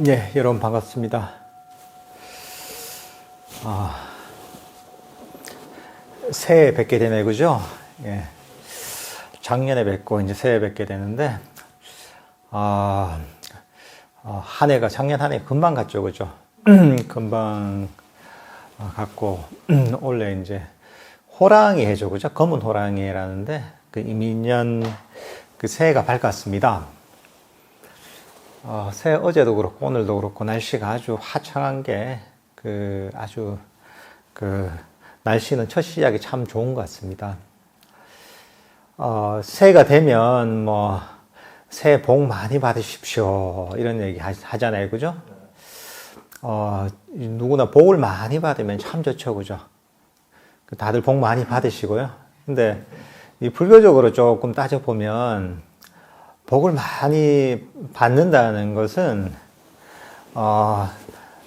예, 여러분 반갑습니다. 새해 뵙게 되네, 그죠? 예. 작년에 뵙고 이제 새해 뵙게 되는데, 한 해가, 작년 한 해 금방 갔죠, 그죠? 금방 갔고, 원래 이제 호랑이 해죠, 그죠? 검은 호랑이 해라는데, 그 이민년 그 새해가 밝았습니다. 새해 어제도 그렇고 오늘도 그렇고 날씨가 아주 화창한 게 아주 날씨는 첫 시작이 참 좋은 것 같습니다. 새해가 되면 뭐 새해 복 많이 받으십시오 이런 얘기 하잖아요, 그죠? 누구나 복을 많이 받으면 참 좋죠, 그죠? 다들 복 많이 받으시고요. 근데 이 불교적으로 조금 따져보면 복을 많이 받는다는 것은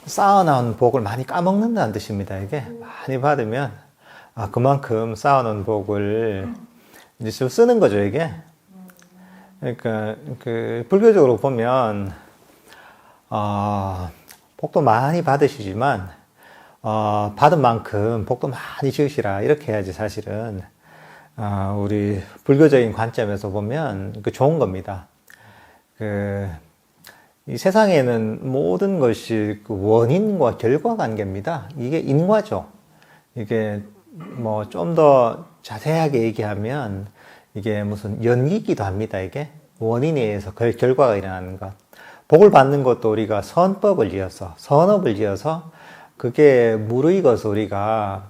쌓아놓은 복을 많이 까먹는다는 뜻입니다. 이게 많이 받으면 그만큼 쌓아놓은 복을 이제 좀 쓰는 거죠, 이게. 그러니까 불교적으로 보면 복도 많이 받으시지만 받은 만큼 복도 많이 지으시라 이렇게 해야지 사실은 우리 불교적인 관점에서 보면 좋은 겁니다. 이 세상에는 모든 것이 원인과 결과 관계입니다. 이게 인과죠. 이게 뭐 좀 더 자세하게 얘기하면 이게 무슨 연기기도 합니다. 이게 원인에 의해서 결과가 일어나는 것. 복을 받는 것도 우리가 선법을 지어서 선업을 지어서 그게 무르익어서 우리가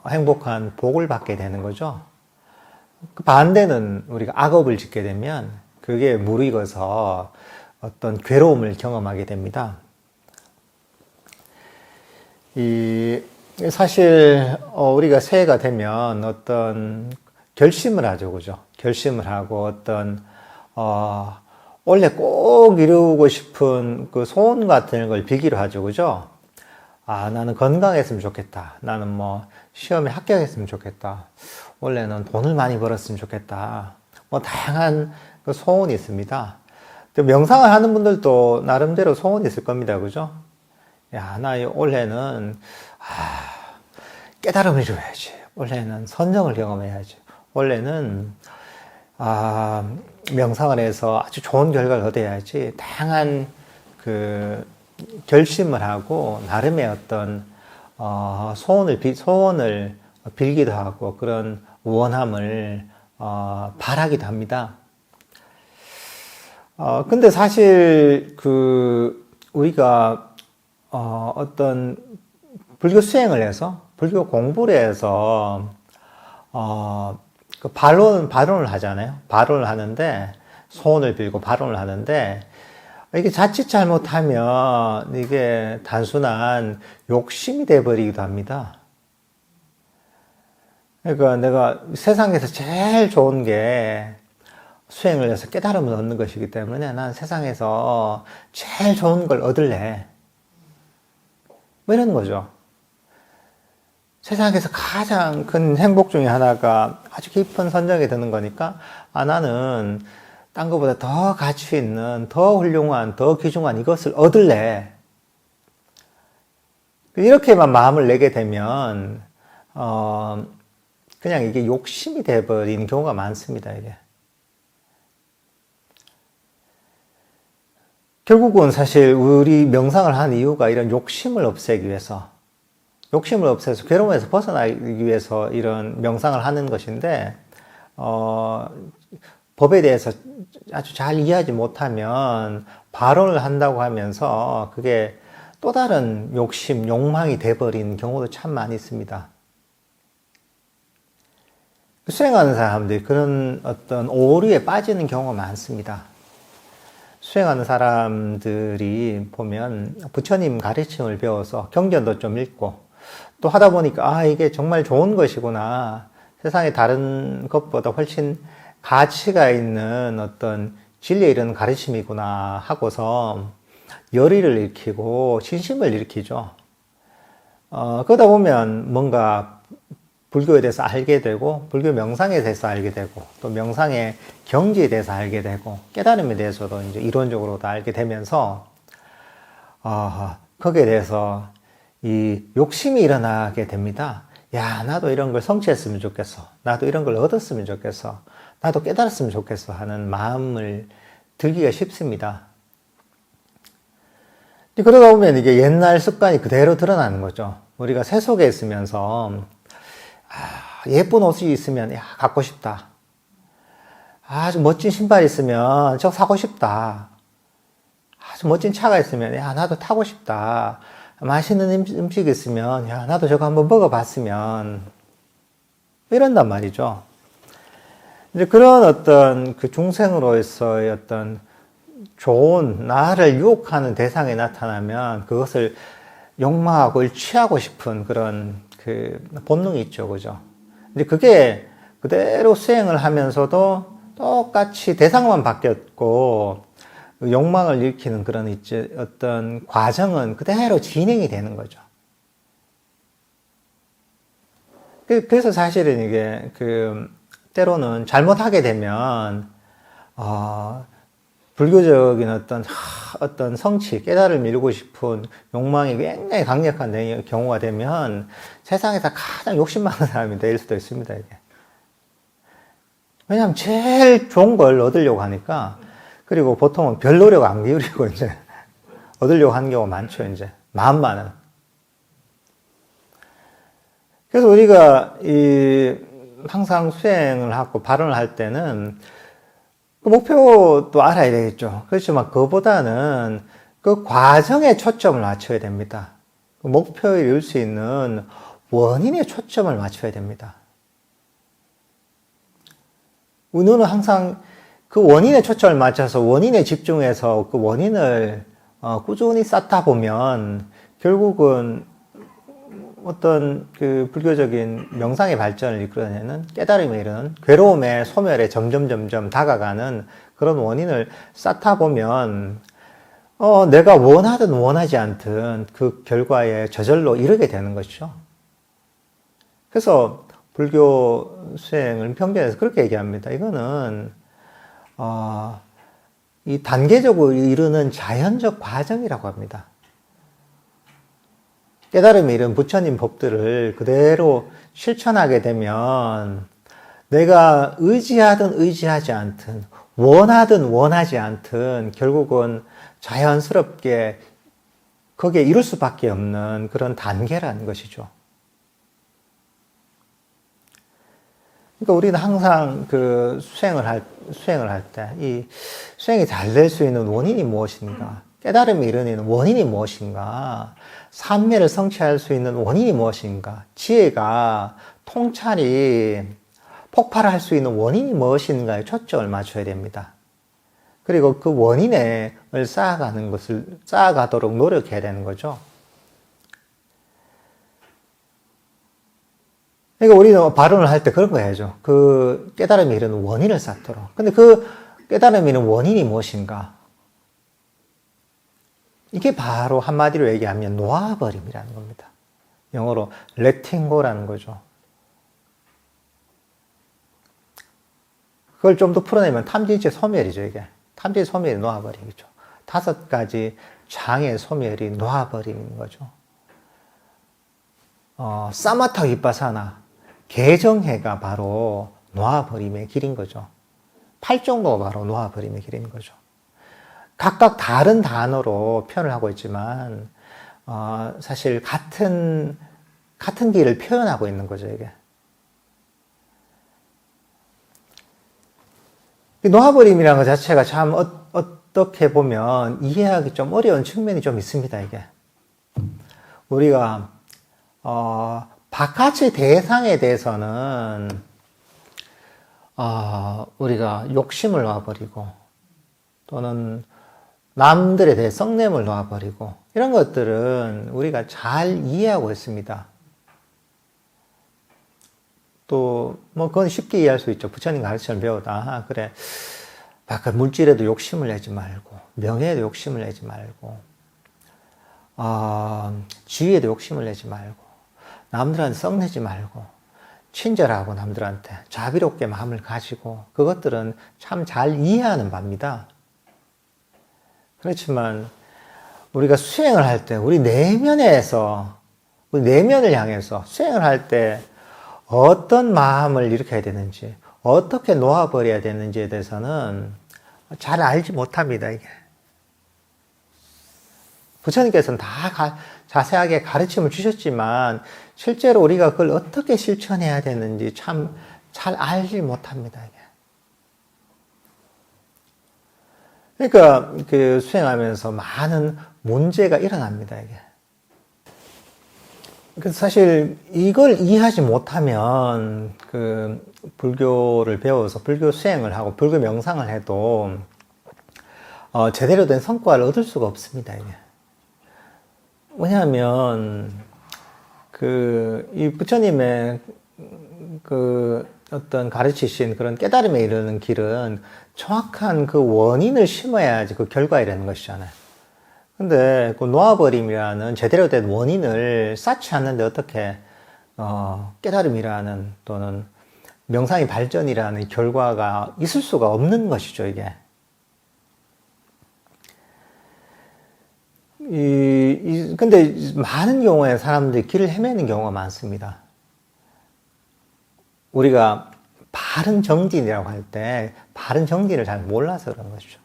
행복한 복을 받게 되는 거죠. 그 반대는 우리가 악업을 짓게 되면 그게 무르익어서 어떤 괴로움을 경험하게 됩니다. 사실 우리가 새해가 되면 어떤 결심을 하죠, 그죠? 결심을 하고 어떤 원래 꼭 이루고 싶은 그 소원 같은 걸 빌기로 하죠, 그죠? 나는 건강했으면 좋겠다. 나는 뭐 시험에 합격했으면 좋겠다. 원래는 돈을 많이 벌었으면 좋겠다. 뭐 다양한 그 소원이 있습니다. 명상을 하는 분들도 나름대로 소원이 있을 겁니다. 그죠? 야, 나 올해는 깨달음을 줘야지. 올해는 선정을 경험해야지. 올해는 명상을 해서 아주 좋은 결과를 얻어야지. 다양한 결심을 하고 나름의 어떤 소원을 빌기도 하고 그런 원함을 바라기도 합니다. 근데 사실 우리가 어떤 불교 수행을 해서 불교 공부를 해서 발언을 하잖아요. 발언을 하는데 소원을 빌고 발언을 하는데 이게 자칫 잘못하면 이게 단순한 욕심이 돼버리기도 합니다. 그러니까 내가 세상에서 제일 좋은 게 수행을 해서 깨달음을 얻는 것이기 때문에 난 세상에서 제일 좋은 걸 얻을래. 뭐 이런 거죠. 세상에서 가장 큰 행복 중에 하나가 아주 깊은 선정이 드는 거니까 나는 딴 것보다 더 가치 있는, 더 훌륭한, 더 귀중한 이것을 얻을래. 이렇게만 마음을 내게 되면, 그냥 이게 욕심이 돼버리는 경우가 많습니다, 이게. 결국은 사실 우리 명상을 하는 이유가 이런 욕심을 없애기 위해서, 욕심을 없애서 괴로움에서 벗어나기 위해서 이런 명상을 하는 것인데, 법에 대해서 아주 잘 이해하지 못하면 발언을 한다고 하면서 그게 또 다른 욕심, 욕망이 돼버리는 경우도 참 많이 있습니다. 수행하는 사람들이 그런 어떤 오류에 빠지는 경우가 많습니다. 수행하는 사람들이 보면 부처님 가르침을 배워서 경전도 좀 읽고 또 하다 보니까 이게 정말 좋은 것이구나. 세상에 다른 것보다 훨씬 가치가 있는 어떤 진리에 이르는 가르침이구나 하고서 열의를 일으키고 신심을 일으키죠. 그러다 보면 뭔가 불교에 대해서 알게 되고, 불교 명상에 대해서 알게 되고, 또 명상의 경지에 대해서 알게 되고, 깨달음에 대해서도 이제 이론적으로도 알게 되면서, 거기에 대해서 이 욕심이 일어나게 됩니다. 야, 나도 이런 걸 성취했으면 좋겠어. 나도 이런 걸 얻었으면 좋겠어. 나도 깨달았으면 좋겠어 하는 마음을 들기가 쉽습니다. 그러다 보면 이게 옛날 습관이 그대로 드러나는 거죠. 우리가 세속에 있으면서, 예쁜 옷이 있으면, 야, 갖고 싶다. 아주 멋진 신발이 있으면, 저거 사고 싶다. 아주 멋진 차가 있으면, 야, 나도 타고 싶다. 맛있는 음식이 있으면, 야, 나도 저거 한번 먹어봤으면, 이런단 말이죠. 이제 그런 어떤 그 중생으로서의 어떤 좋은, 나를 유혹하는 대상이 나타나면 그것을 욕망하고 취하고 싶은 그런 그 본능이 있죠. 그죠? 근데 그게 그대로 수행을 하면서도 똑같이 대상만 바뀌었고, 욕망을 일으키는 그런 어떤 과정은 그대로 진행이 되는 거죠. 그래서 사실은 이게 때로는 잘못하게 되면 불교적인 어떤 성취, 깨달음을 이루고 싶은 욕망이 굉장히 강력한 경우가 되면 세상에서 가장 욕심 많은 사람이 될 수도 있습니다, 이게. 왜냐하면 제일 좋은 걸 얻으려고 하니까, 그리고 보통은 별 노력 안 기울이고 이제 얻으려고 하는 경우가 많죠, 이제. 마음만은. 그래서 우리가 항상 수행을 하고 발언을 할 때는 그 목표도 알아야 되겠죠. 그렇지만 그보다는 그 과정에 초점을 맞춰야 됩니다. 그 목표에 이룰 수 있는 원인에 초점을 맞춰야 됩니다. 우리는 항상 그 원인에 초점을 맞춰서 원인에 집중해서 그 원인을 꾸준히 쌓다 보면 결국은 어떤 그 불교적인 명상의 발전을 이끌어내는 깨달음에 이르는 괴로움의 소멸에 점점 다가가는 그런 원인을 쌓다 보면 내가 원하든 원하지 않든 그 결과에 저절로 이르게 되는 것이죠. 그래서 불교 수행을 평균해서 그렇게 얘기합니다. 이거는 이 단계적으로 이르는 자연적 과정이라고 합니다. 깨달음이 이런 부처님 법들을 그대로 실천하게 되면 내가 의지하든 의지하지 않든 원하든 원하지 않든 결국은 자연스럽게 거기에 이룰 수밖에 없는 그런 단계라는 것이죠. 그러니까 우리는 항상 그 수행을 할 때 이 수행이 잘 될 수 있는 원인이 무엇인가? 깨달음이 이르는 원인이 무엇인가? 삼매를 성취할 수 있는 원인이 무엇인가? 지혜가 통찰이 폭발할 수 있는 원인이 무엇인가에 초점을 맞춰야 됩니다. 그리고 그 원인을 쌓아가도록 노력해야 되는 거죠. 그러니까 우리는 발언을 할 때 그런 거 해야죠. 그 깨달음이 이르는 원인을 쌓도록. 근데 그 깨달음이 이르는 원인이 무엇인가? 이게 바로 한마디로 얘기하면 놓아버림이라는 겁니다. 영어로 letting go라는 거죠. 그걸 좀 더 풀어내면 탐진치 소멸이죠, 이게. 탐진치 소멸이 놓아버리겠죠. 5가지 장의 소멸이 놓아버리는 거죠. 사마타 위파사나, 개정해가 바로 놓아버림의 길인 거죠. 8종도가 바로 놓아버림의 길인 거죠. 각각 다른 단어로 표현을 하고 있지만, 사실 같은 길을 표현하고 있는 거죠, 이게. 놓아버림이라는 것 자체가 참 어떻게 보면 이해하기 좀 어려운 측면이 좀 있습니다, 이게. 우리가, 바깥의 대상에 대해서는, 우리가 욕심을 놔버리고, 또는 남들에 대해 썩냄을 놔버리고, 이런 것들은 우리가 잘 이해하고 있습니다. 또, 그건 쉽게 이해할 수 있죠. 부처님 가르침을 배우다. 그래. 바깥 물질에도 욕심을 내지 말고, 명예에도 욕심을 내지 말고, 지위에도 욕심을 내지 말고, 남들한테 썩내지 말고, 친절하고 남들한테 자비롭게 마음을 가지고 그것들은 참 잘 이해하는 바입니다. 그렇지만 우리가 수행을 할 때 우리 내면에서 우리 내면을 향해서 수행을 할 때 어떤 마음을 일으켜야 되는지 어떻게 놓아버려야 되는지에 대해서는 잘 알지 못합니다. 이게 부처님께서는 다 자세하게 가르침을 주셨지만 실제로 우리가 그걸 어떻게 실천해야 되는지 참 잘 알지 못합니다. 이게. 그러니까 그 수행하면서 많은 문제가 일어납니다. 이게. 그래서 사실 이걸 이해하지 못하면 그 불교를 배워서 불교 수행을 하고 불교 명상을 해도 제대로 된 성과를 얻을 수가 없습니다. 이게. 왜냐하면 이 부처님의 그 어떤 가르치신 그런 깨달음에 이르는 길은 정확한 그 원인을 심어야지 그 결과이라는 것이잖아요. 근데 그 놓아버림이라는 제대로 된 원인을 쌓지 않는데 어떻게 깨달음이라는 또는 명상의 발전이라는 결과가 있을 수가 없는 것이죠, 이게. 근데 많은 경우에 사람들이 길을 헤매는 경우가 많습니다. 우리가 바른 정진이라고 할 때 바른 정진을 잘 몰라서 그런 것이죠.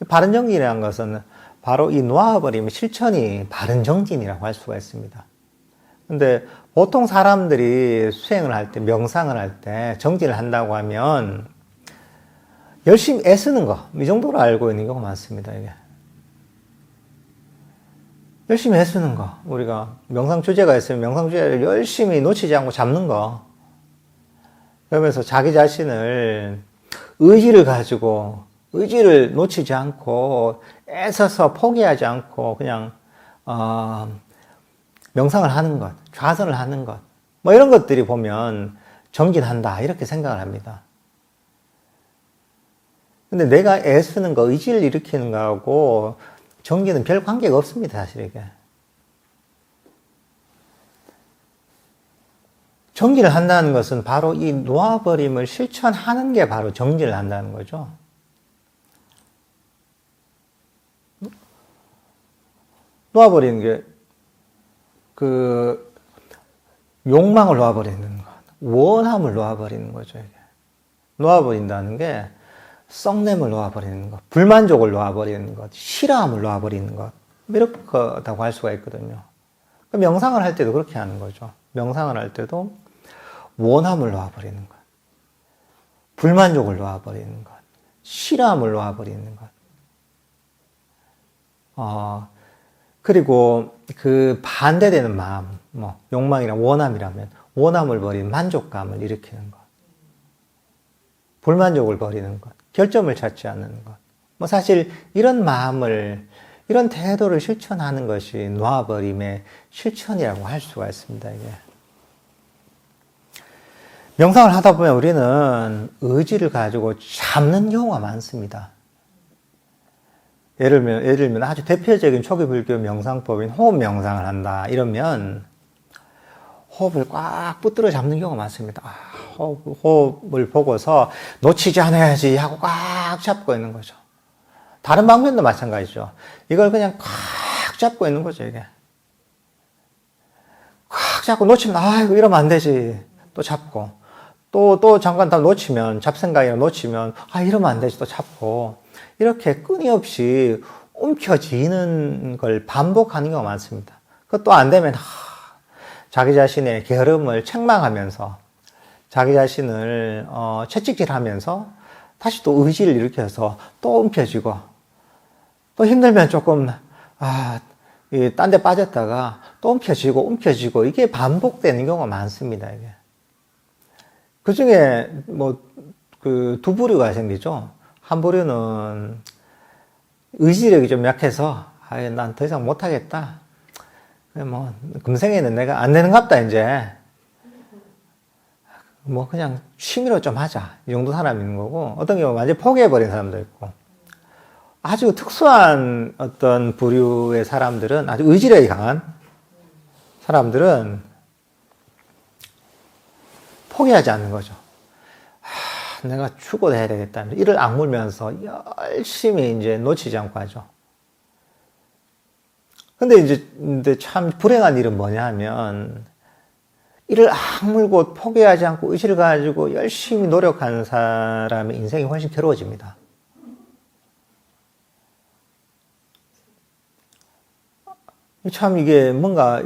바른 정진이라는 것은 바로 이 놓아버리면 실천이 바른 정진이라고 할 수가 있습니다. 근데 보통 사람들이 수행을 할 때, 명상을 할 때 정진을 한다고 하면 열심히 애쓰는 거, 이 정도로 알고 있는 경우가 많습니다. 이게. 열심히 애쓰는 거. 우리가 명상 주제가 있으면 명상 주제를 열심히 놓치지 않고 잡는 거. 그러면서 자기 자신을 의지를 가지고 의지를 놓치지 않고 애써서 포기하지 않고 그냥 명상을 하는 것, 좌선을 하는 것, 뭐 이런 것들이 보면 정진한다 이렇게 생각을 합니다. 근데 내가 애쓰는 거, 의지를 일으키는 거하고 정진은 별 관계가 없습니다, 사실 이게. 정진을 한다는 것은 바로 이 놓아버림을 실천하는 게 바로 정진을 한다는 거죠. 놓아버리는 게, 욕망을 놓아버리는 것, 원함을 놓아버리는 거죠, 이게. 놓아버린다는 게, 썩냄을 놓아버리는 것, 불만족을 놓아버리는 것, 싫어함을 놓아버리는 것, 이렇다고 할 수가 있거든요. 명상을 할 때도 그렇게 하는 거죠. 명상을 할 때도 원함을 놓아버리는 것, 불만족을 놓아버리는 것, 싫어함을 놓아버리는 것, 그리고 그 반대되는 마음, 뭐 욕망이랑 원함이라면 원함을 버리는 만족감을 일으키는 것, 불만족을 버리는 것, 결점을 찾지 않는 것. 뭐 사실 이런 마음을, 이런 태도를 실천하는 것이 놓아버림의 실천이라고 할 수가 있습니다, 이게. 명상을 하다 보면 우리는 의지를 가지고 잡는 경우가 많습니다. 예를 들면 아주 대표적인 초기 불교 명상법인 호흡 명상을 한다. 이러면 호흡을 꽉 붙들어 잡는 경우가 많습니다. 호흡을 보고서 놓치지 않아야지 하고 꽉 잡고 있는 거죠. 다른 방면도 마찬가지죠. 이걸 그냥 꽉 잡고 있는 거죠, 이게. 꽉 잡고 놓치면, 이거 이러면 안 되지. 또 잡고. 또 잠깐 다 놓치면, 잡생각이나 놓치면, 이러면 안 되지. 또 잡고. 이렇게 끊임없이 움켜쥐는 걸 반복하는 경우가 많습니다. 그것도 안 되면, 자기 자신의 게으름을 책망하면서, 자기 자신을, 채찍질하면서, 다시 또 의지를 일으켜서 또 움켜쥐고, 또 힘들면 조금, 딴 데 빠졌다가 또 움켜쥐고, 이게 반복되는 경우가 많습니다, 이게. 그 중에, 두 부류가 생기죠. 한 부류는 의지력이 좀 약해서, 난 더 이상 못하겠다. 금생에는 내가 안 되는갑다, 이제. 그냥 취미로 좀 하자. 이 정도 사람이 있는 거고, 어떤 경우는 완전히 포기해버린 사람도 있고, 아주 특수한 어떤 부류의 사람들은, 아주 의지력이 강한 사람들은 포기하지 않는 거죠. 내가 죽어도 해야 되겠다. 이를 악물면서 열심히 이제 놓치지 않고 하죠. 근데 참 불행한 일은 뭐냐 하면, 이를 악물고 포기하지 않고 의지를 가지고 열심히 노력하는 사람의 인생이 훨씬 괴로워집니다. 참 이게 뭔가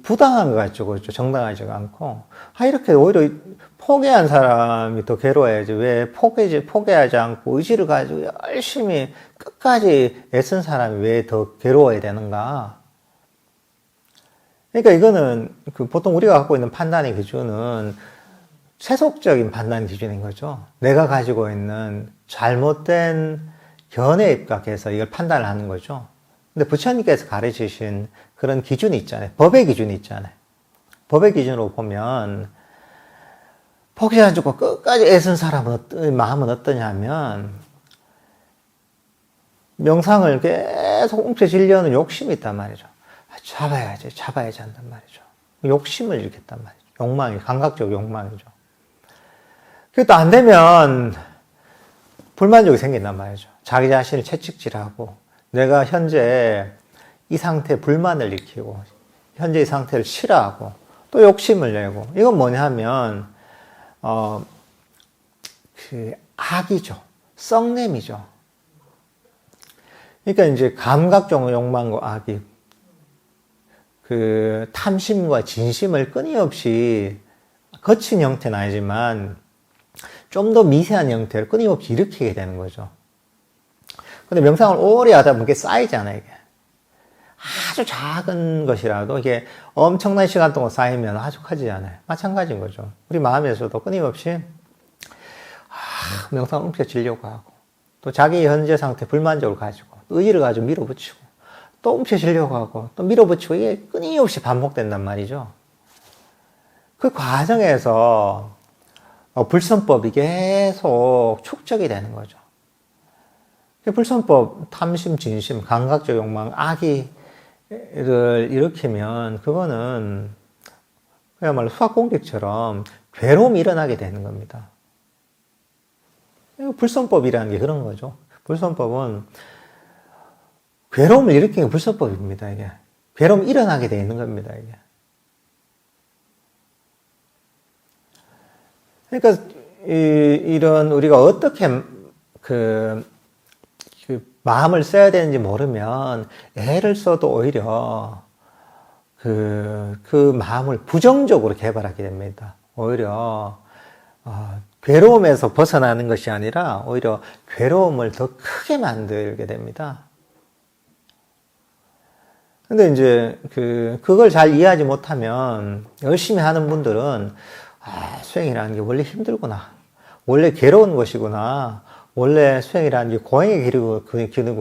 부당한 것 같죠. 그렇죠? 정당하지가 않고. 이렇게 오히려 포기한 사람이 더 괴로워야지. 왜 포기하지 않고 의지를 가지고 열심히 끝까지 애쓴 사람이 왜 더 괴로워야 되는가? 그러니까 이거는 보통 우리가 갖고 있는 판단의 기준은 세속적인 판단 기준인 거죠. 내가 가지고 있는 잘못된 견해에 입각해서 이걸 판단을 하는 거죠. 근데 부처님께서 가르치신 그런 기준이 있잖아요. 법의 기준이 있잖아요. 법의 기준으로 보면 포기하지 않고 끝까지 애쓴 사람은 마음은 어떠냐면 명상을 계속 움켜쥐려는 욕심이 있단 말이죠. 잡아야지 한단 말이죠. 욕심을 일으켰단 말이죠. 욕망이, 감각적 욕망이죠. 그게 또 안 되면 불만족이 생긴단 말이죠. 자기 자신을 채찍질하고 내가 현재 이 상태에 불만을 일으키고 현재 이 상태를 싫어하고 또 욕심을 내고 이건 뭐냐 하면 악이죠. 썩냄이죠. 그러니까 이제 감각적 욕망과 악이 탐심과 진심을 끊임없이 거친 형태는 아니지만 좀 더 미세한 형태를 끊임없이 일으키게 되는 거죠. 근데 명상을 오래 하다 보면 이게 쌓이잖아요, 이게. 아주 작은 것이라도 이게 엄청난 시간 동안 쌓이면 아주 커지지 않아요. 마찬가지인 거죠. 우리 마음에서도 끊임없이 명상을 움켜쥐려고 하고 또 자기 현재 상태 불만족을 가지고 의지를 가지고 밀어붙이고 또 움켜쥐려고 하고 또 밀어붙이고 이게 끊임없이 반복된단 말이죠. 그 과정에서 불선법이 계속 축적이 되는 거죠. 불선법, 탐심, 진심, 감각적 욕망, 악의를 일으키면 그거는 그야말로 수학공격처럼 괴로움이 일어나게 되는 겁니다. 불선법이라는 게 그런 거죠. 불선법은 괴로움을 일으키는 게 불선법입니다, 이게. 괴로움이 일어나게 되어 있는 겁니다, 이게. 그러니까, 이런, 우리가 어떻게, 마음을 써야 되는지 모르면, 애를 써도 오히려, 그 마음을 부정적으로 개발하게 됩니다. 오히려, 괴로움에서 벗어나는 것이 아니라, 오히려 괴로움을 더 크게 만들게 됩니다. 근데 이제, 그걸 잘 이해하지 못하면, 열심히 하는 분들은, 수행이라는 게 원래 힘들구나. 원래 괴로운 것이구나. 원래 수행이라는 게 고행의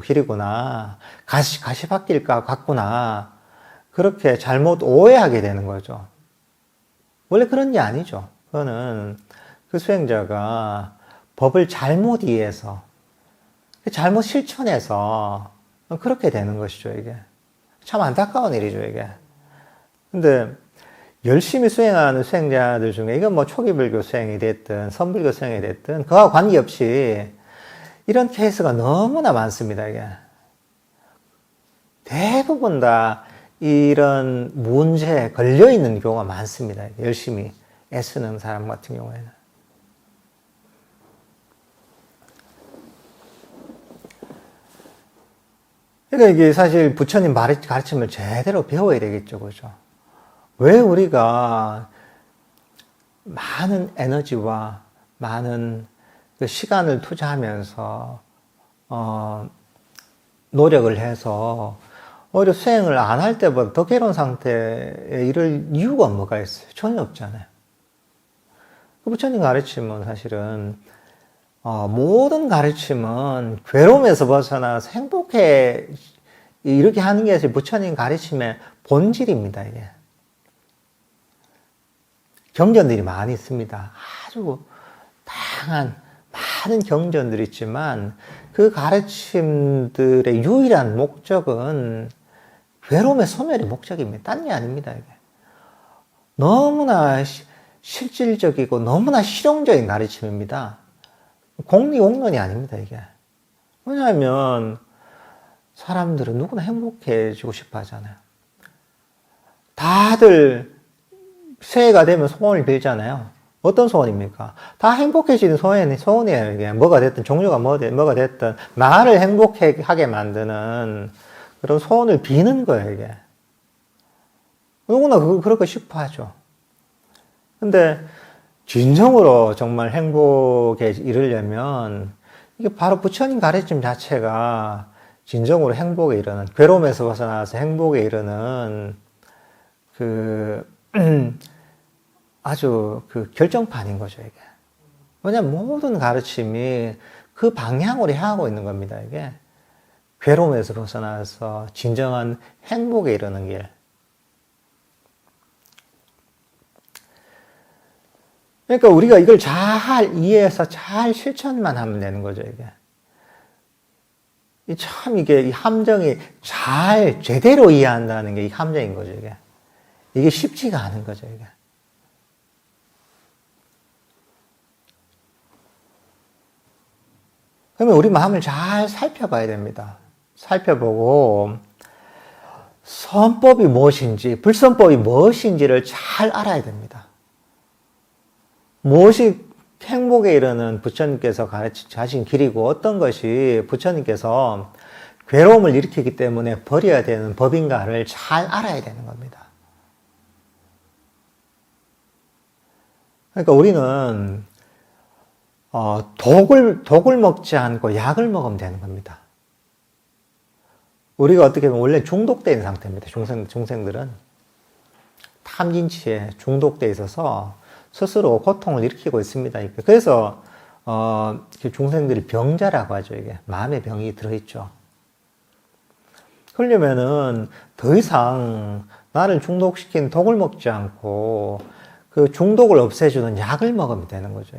길이구나. 가시밭길 같구나. 그렇게 잘못 오해하게 되는 거죠. 원래 그런 게 아니죠. 그거는 그 수행자가 법을 잘못 이해해서, 잘못 실천해서 그렇게 되는 것이죠, 이게. 참 안타까운 일이죠, 이게. 근데 열심히 수행하는 수행자들 중에 이건 뭐 초기불교 수행이 됐든 선불교 수행이 됐든 그와 관계없이 이런 케이스가 너무나 많습니다. 이게 대부분 다 이런 문제에 걸려 있는 경우가 많습니다. 열심히 애쓰는 사람 같은 경우에는. 그러니까 이게 사실 부처님 가르침을 제대로 배워야 되겠죠, 그죠? 왜 우리가 많은 에너지와 많은 그 시간을 투자하면서 노력을 해서 오히려 수행을 안 할 때보다 더 괴로운 상태에 이를 이유가 뭐가 있어요? 전혀 없잖아요. 그 부처님 가르침은 사실은 모든 가르침은 괴로움에서 벗어나서 행복해 이렇게 하는 게 부처님 가르침의 본질입니다. 이게. 경전들이 많이 있습니다. 아주 다양한 많은 경전들이 있지만 그 가르침들의 유일한 목적은 괴로움의 소멸이 목적입니다. 딴 게 아닙니다. 이게. 너무나 실질적이고 너무나 실용적인 가르침입니다. 공리공론이 아닙니다, 이게. 왜냐하면 사람들은 누구나 행복해지고 싶어 하잖아요. 다들 새해가 되면 소원을 빌잖아요. 어떤 소원입니까? 다 행복해지는 소원이에요, 이게. 뭐가 됐든, 종류가 뭐가 됐든, 나를 행복하게 만드는 그런 소원을 비는 거예요, 이게. 누구나 그렇게 싶어 하죠. 근데, 진정으로 정말 행복에 이르려면, 이게 바로 부처님 가르침 자체가 진정으로 행복에 이르는, 괴로움에서 벗어나서 행복에 이르는, 아주 결정판인 거죠, 이게. 왜냐면 모든 가르침이 그 방향으로 향하고 있는 겁니다, 이게. 괴로움에서 벗어나서 진정한 행복에 이르는 길. 그러니까 우리가 이걸 잘 이해해서 잘 실천만 하면 되는 거죠, 이게. 참 이 함정이 잘, 제대로 이해한다는 게 이 함정인 거죠, 이게. 이게 쉽지가 않은 거죠, 이게. 그러면 우리 마음을 잘 살펴봐야 됩니다. 살펴보고, 선법이 무엇인지, 불선법이 무엇인지를 잘 알아야 됩니다. 무엇이 행복에 이르는 부처님께서 가르치신 길이고 어떤 것이 부처님께서 괴로움을 일으키기 때문에 버려야 되는 법인가를 잘 알아야 되는 겁니다. 그러니까 우리는 독을 먹지 않고 약을 먹으면 되는 겁니다. 우리가 어떻게 보면 원래 중독되어 있는 상태입니다. 중생들은 탐진치에 중독되어 있어서 스스로 고통을 일으키고 있습니다. 그래서 중생들이 병자라고 하죠. 이게 마음의 병이 들어있죠. 그러려면은 더 이상 나를 중독시킨 독을 먹지 않고 그 중독을 없애주는 약을 먹으면 되는 거죠.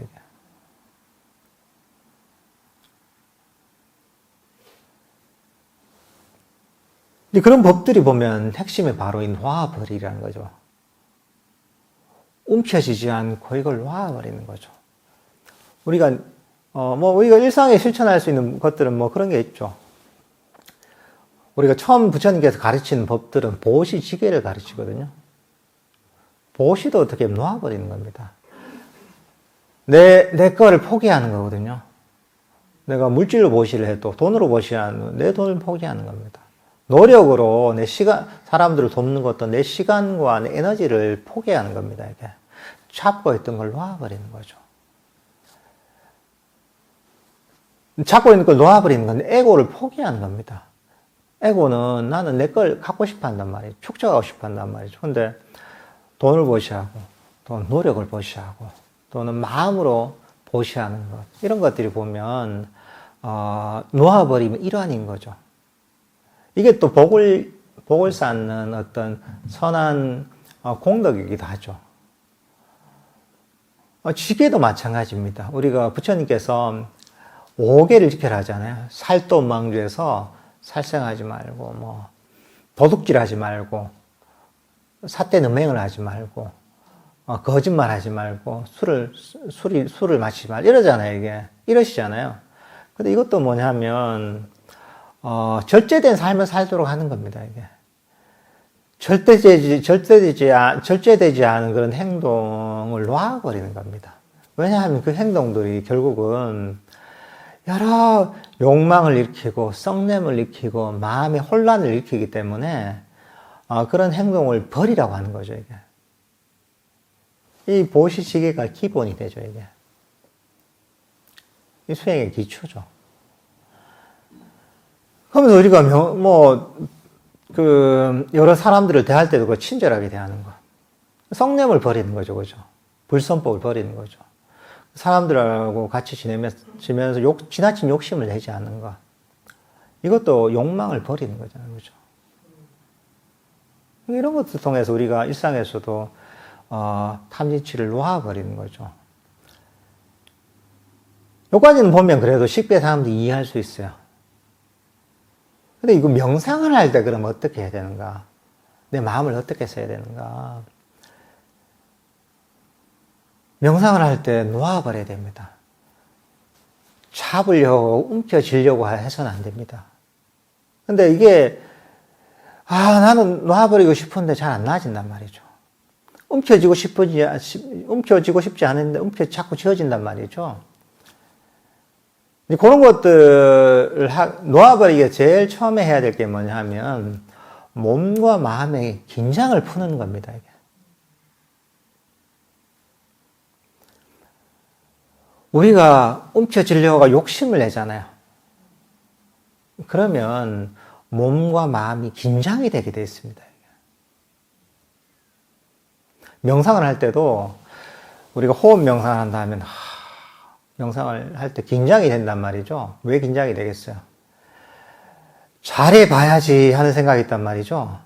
이게 그런 법들이 보면 핵심이 바로 이 놓아버리라는 거죠. 움켜쥐지 않고 이걸 놓아버리는 거죠. 우리가 우리가 일상에 실천할 수 있는 것들은 그런 게 있죠. 우리가 처음 부처님께서 가르치는 법들은 보시지계를 가르치거든요. 보시도 어떻게 놓아버리는 겁니다. 내 거를 포기하는 거거든요. 내가 물질로 보시를 해도 돈으로 보시하는 내 돈을 포기하는 겁니다. 노력으로 내 시간, 사람들을 돕는 것도 내 시간과 내 에너지를 포기하는 겁니다. 이게 잡고 있던 걸 놓아버리는 거죠. 잡고 있는 걸 놓아버리는 건 에고를 포기하는 겁니다. 에고는 나는 내 걸 갖고 싶어 한단 말이에요. 축적하고 싶어 한단 말이죠. 근데 돈을 보시하고, 또 노력을 보시하고, 또는 마음으로 보시하는 것, 이런 것들이 보면, 놓아버리면 일환인 거죠. 이게 또 복을 쌓는 어떤 선한 공덕이기도 하죠. 지게도 마찬가지입니다. 우리가 부처님께서 5개를 지켜라 하잖아요. 살도망주에서 살생하지 말고, 도둑질 하지 말고, 삿대능맹을 하지 말고, 거짓말 하지 말고, 술을 마시지 말고, 이러잖아요, 이게. 이러시잖아요. 근데 이것도 뭐냐면, 절제된 삶을 살도록 하는 겁니다, 이게. 절제되지 않은 그런 행동을 놓아버리는 겁니다. 왜냐하면 그 행동들이 결국은 여러 욕망을 일으키고, 썩냄을 일으키고, 마음의 혼란을 일으키기 때문에, 그런 행동을 버리라고 하는 거죠, 이게. 이 보시지계가 기본이 되죠, 이게. 이 수행의 기초죠. 그러면서 우리가 여러 사람들을 대할 때도 친절하게 대하는 거. 썩냄을 버리는 거죠, 그죠? 불선법을 버리는 거죠. 사람들하고 같이 지내면서 지나친 욕심을 내지 않는 거. 이것도 욕망을 버리는 거잖아요, 그죠? 이런 것들 통해서 우리가 일상에서도, 탐진치를 놓아버리는 거죠. 여기까지는 보면 그래도 쉽게 사람들이 이해할 수 있어요. 근데 이거 명상을 할 때 그럼 어떻게 해야 되는가? 내 마음을 어떻게 써야 되는가? 명상을 할 때 놓아버려야 됩니다. 잡으려고, 움켜쥐려고 해서는 안 됩니다. 근데 이게, 나는 놓아버리고 싶은데 잘 안 나아진단 말이죠. 움켜쥐고 싶지 않은데 자꾸 지어진단 말이죠. 그런 것들을 놓아버리기가 제일 처음에 해야 될 게 뭐냐 하면, 몸과 마음의 긴장을 푸는 겁니다, 이게. 우리가 움켜쥐려고 욕심을 내잖아요. 그러면 몸과 마음이 긴장이 되게 되어 있습니다. 명상을 할 때도 우리가 호흡 명상을 한다 하면 명상을 할 때 긴장이 된단 말이죠. 왜 긴장이 되겠어요? 잘해봐야지 하는 생각이 있단 말이죠.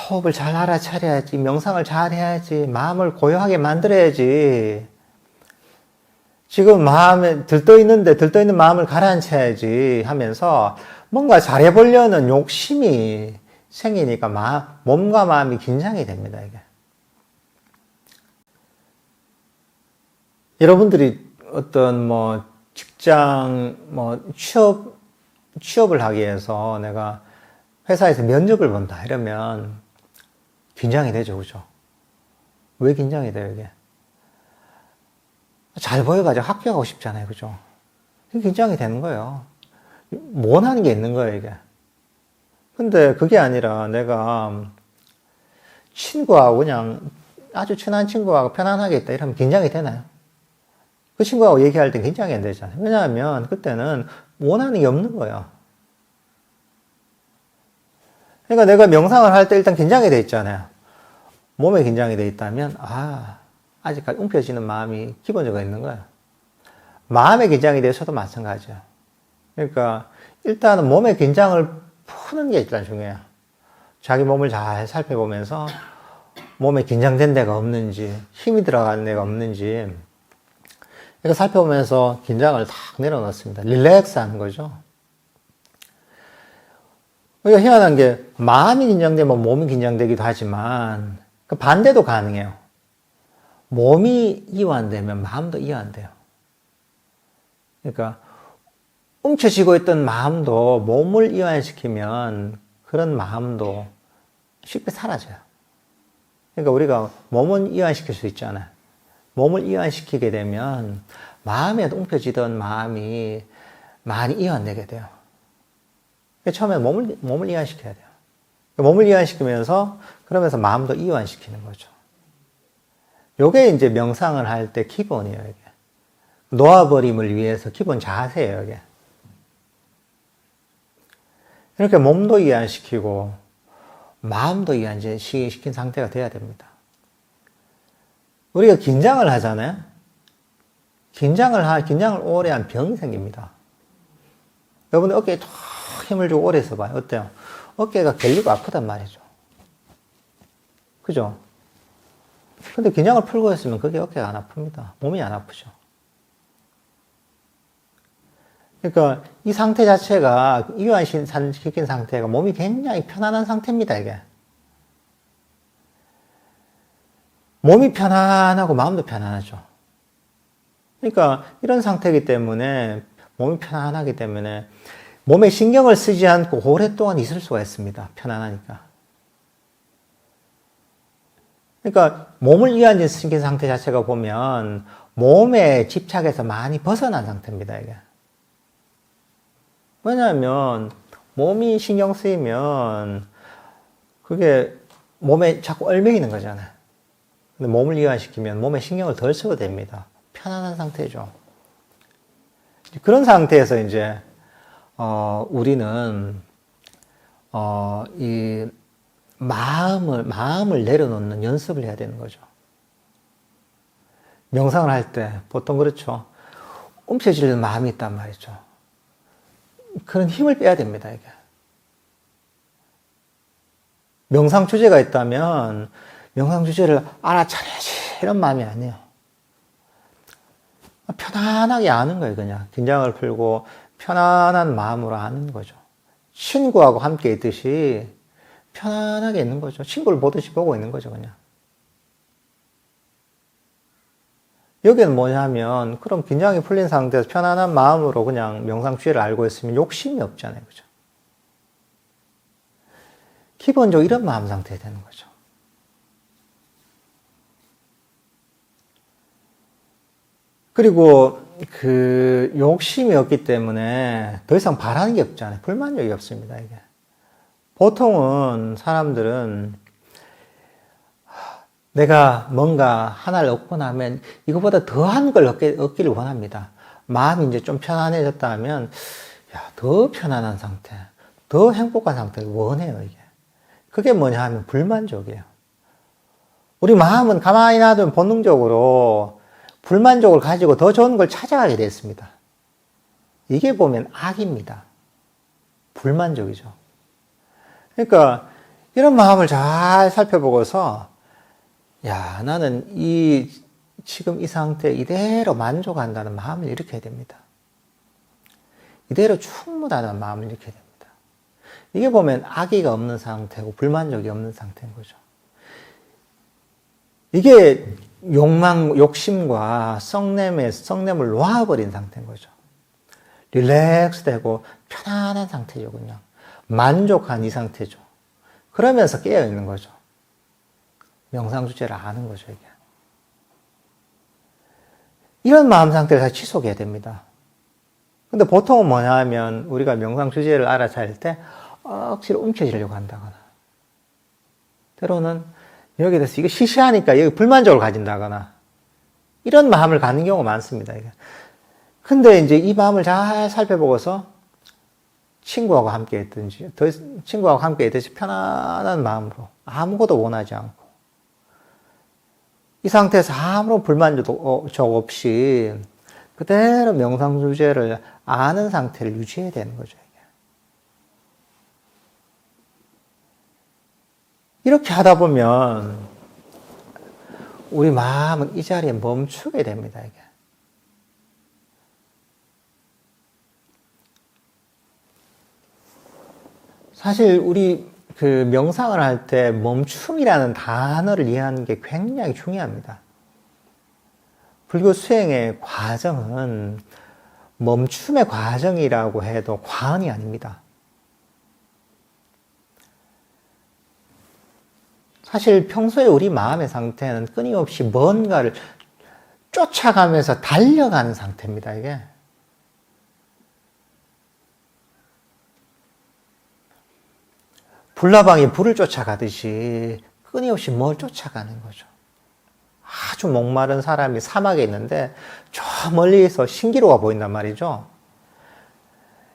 호흡을 잘 알아차려야지, 명상을 잘 해야지, 마음을 고요하게 만들어야지. 지금 마음에 들떠있는 마음을 가라앉혀야지 하면서 뭔가 잘해보려는 욕심이 생기니까 몸과 마음이 긴장이 됩니다, 이게. 여러분들이 어떤 직장, 취업을 하기 위해서 내가 회사에서 면접을 본다 이러면 긴장이 되죠, 그죠? 왜 긴장이 돼요, 이게? 잘 보여가지고 합격하고 싶잖아요, 그죠? 긴장이 되는 거예요. 원하는 게 있는 거예요, 이게. 근데 그게 아니라 내가 친구하고 그냥 아주 친한 친구하고 편안하게 있다 이러면 긴장이 되나요? 그 친구하고 얘기할 때 긴장이 안 되잖아요. 왜냐하면 그때는 원하는 게 없는 거예요. 그러니까 내가 명상을 할 때 일단 긴장이 돼 있잖아요. 몸에 긴장이 돼 있다면, 아직까지 움켜쥐는 마음이 기본적으로 있는 거예요. 마음의 긴장이 돼서도 마찬가지예요. 그러니까 일단은 몸의 긴장을 푸는 게 일단 중요해요. 자기 몸을 잘 살펴보면서 몸에 긴장된 데가 없는지, 힘이 들어가는 데가 없는지, 이거 살펴보면서 긴장을 탁 내려놓습니다. 릴렉스 하는 거죠. 그러니까 희한한 게, 마음이 긴장되면 몸이 긴장되기도 하지만, 그 반대도 가능해요. 몸이 이완되면 마음도 이완돼요. 그러니까, 움켜쥐고 있던 마음도 몸을 이완시키면 그런 마음도 쉽게 사라져요. 그러니까 우리가 몸은 이완시킬 수 있잖아요. 몸을 이완시키게 되면 마음에 움켜쥐던 마음이 많이 이완되게 돼요. 처음에 몸을 이완시켜야 돼요. 몸을 이완시키면서 그러면서 마음도 이완시키는 거죠. 요게 이제 명상을 할 때 기본이에요, 이게. 놓아버림을 위해서 기본 자세예요, 이게. 이렇게 몸도 이완시키고 마음도 이완시킨 상태가 돼야 됩니다. 우리가 긴장을 하잖아요. 긴장을 오래 한 병이 생깁니다. 여러분들 어깨에 탁 힘을 주고 오래 있어봐요. 어때요? 어깨가 결리고 아프단 말이죠. 그죠? 근데 긴장을 풀고 있으면 그게 어깨가 안 아픕니다. 몸이 안 아프죠. 그러니까 이 상태 자체가 이완시킨 상태가 몸이 굉장히 편안한 상태입니다, 이게. 몸이 편안하고 마음도 편안하죠. 그러니까 이런 상태이기 때문에 몸이 편안하기 때문에 몸에 신경을 쓰지 않고 오랫동안 있을 수가 있습니다. 편안하니까. 그러니까 몸을 이완시킨 상태 자체가 보면 몸에 집착해서 많이 벗어난 상태입니다, 이게. 왜냐하면 몸이 신경 쓰이면 그게 몸에 자꾸 얽매이는 거잖아요. 근데 몸을 이완시키면 몸에 신경을 덜 써도 됩니다. 편안한 상태죠. 그런 상태에서 이제 우리는 이 마음을 내려놓는 연습을 해야 되는 거죠. 명상을 할 때 보통 그렇죠. 움켜쥐는 마음이 있단 말이죠. 그런 힘을 빼야 됩니다, 이게. 명상 주제가 있다면 명상 주제를 알아차려야지 이런 마음이 아니에요. 편안하게 아는 거예요, 그냥. 긴장을 풀고 편안한 마음으로 아는 거죠. 친구하고 함께 있듯이 편안하게 있는 거죠. 친구를 보듯이 보고 있는 거죠, 그냥. 여기는 뭐냐면, 그럼 긴장이 풀린 상태에서 편안한 마음으로 그냥 명상 주제를 알고 있으면 욕심이 없잖아요. 그죠? 기본적으로 이런 마음 상태에 되는 거죠. 그리고 그 욕심이 없기 때문에 더 이상 바라는 게 없잖아요. 불만족이 없습니다, 이게. 보통은 사람들은 내가 뭔가 하나를 얻고 나면 이거보다 더한 걸 얻기를 원합니다. 마음이 이제 좀 편안해졌다 하면, 야, 더 편안한 상태, 더 행복한 상태를 원해요, 이게. 그게 뭐냐 하면 불만족이에요. 우리 마음은 가만히 놔두면 본능적으로 불만족을 가지고 더 좋은 걸 찾아가게 됐습니다. 이게 보면 악입니다. 불만족이죠. 그러니까 이런 마음을 잘 살펴보고서 야, 나는 지금 이 상태에 이대로 만족한다는 마음을 일으켜야 됩니다. 이대로 충분하다는 마음을 일으켜야 됩니다. 이게 보면 악의가 없는 상태고 불만족이 없는 상태인 거죠. 이게 욕심과 썩냄을 놓아버린 상태인 거죠. 릴렉스 되고 편안한 상태죠, 그냥. 만족한 이 상태죠. 그러면서 깨어있는 거죠. 명상 주제를 아는 거죠, 이게. 이런 마음 상태를 다시 지속해야 됩니다. 근데 보통은 뭐냐 하면 우리가 명상 주제를 알아차릴 때 억지로 움켜쥐려고 한다거나 때로는 여기에 대해서 이거 시시하니까 여기 불만족을 가진다거나 이런 마음을 갖는 경우가 많습니다. 이게. 근데 이제 이 마음을 잘 살펴보고서 친구하고 함께 했든지 친구하고 함께 했듯이 편안한 마음으로 아무것도 원하지 않고 이 상태에서 아무런 불만족 없이 그대로 명상 주제를 아는 상태를 유지해야 되는 거죠. 이렇게 하다 보면 우리 마음은 이 자리에 멈추게 됩니다. 이게. 사실 우리 그 명상을 할 때 멈춤이라는 단어를 이해하는 게 굉장히 중요합니다. 불교 수행의 과정은 멈춤의 과정이라고 해도 과언이 아닙니다. 사실 평소에 우리 마음의 상태는 끊임없이 뭔가를 쫓아가면서 달려가는 상태입니다, 이게. 불나방이 불을 쫓아가듯이 끊임없이 뭘 쫓아가는 거죠. 아주 목마른 사람이 사막에 있는데 저 멀리서 신기루가 보인단 말이죠.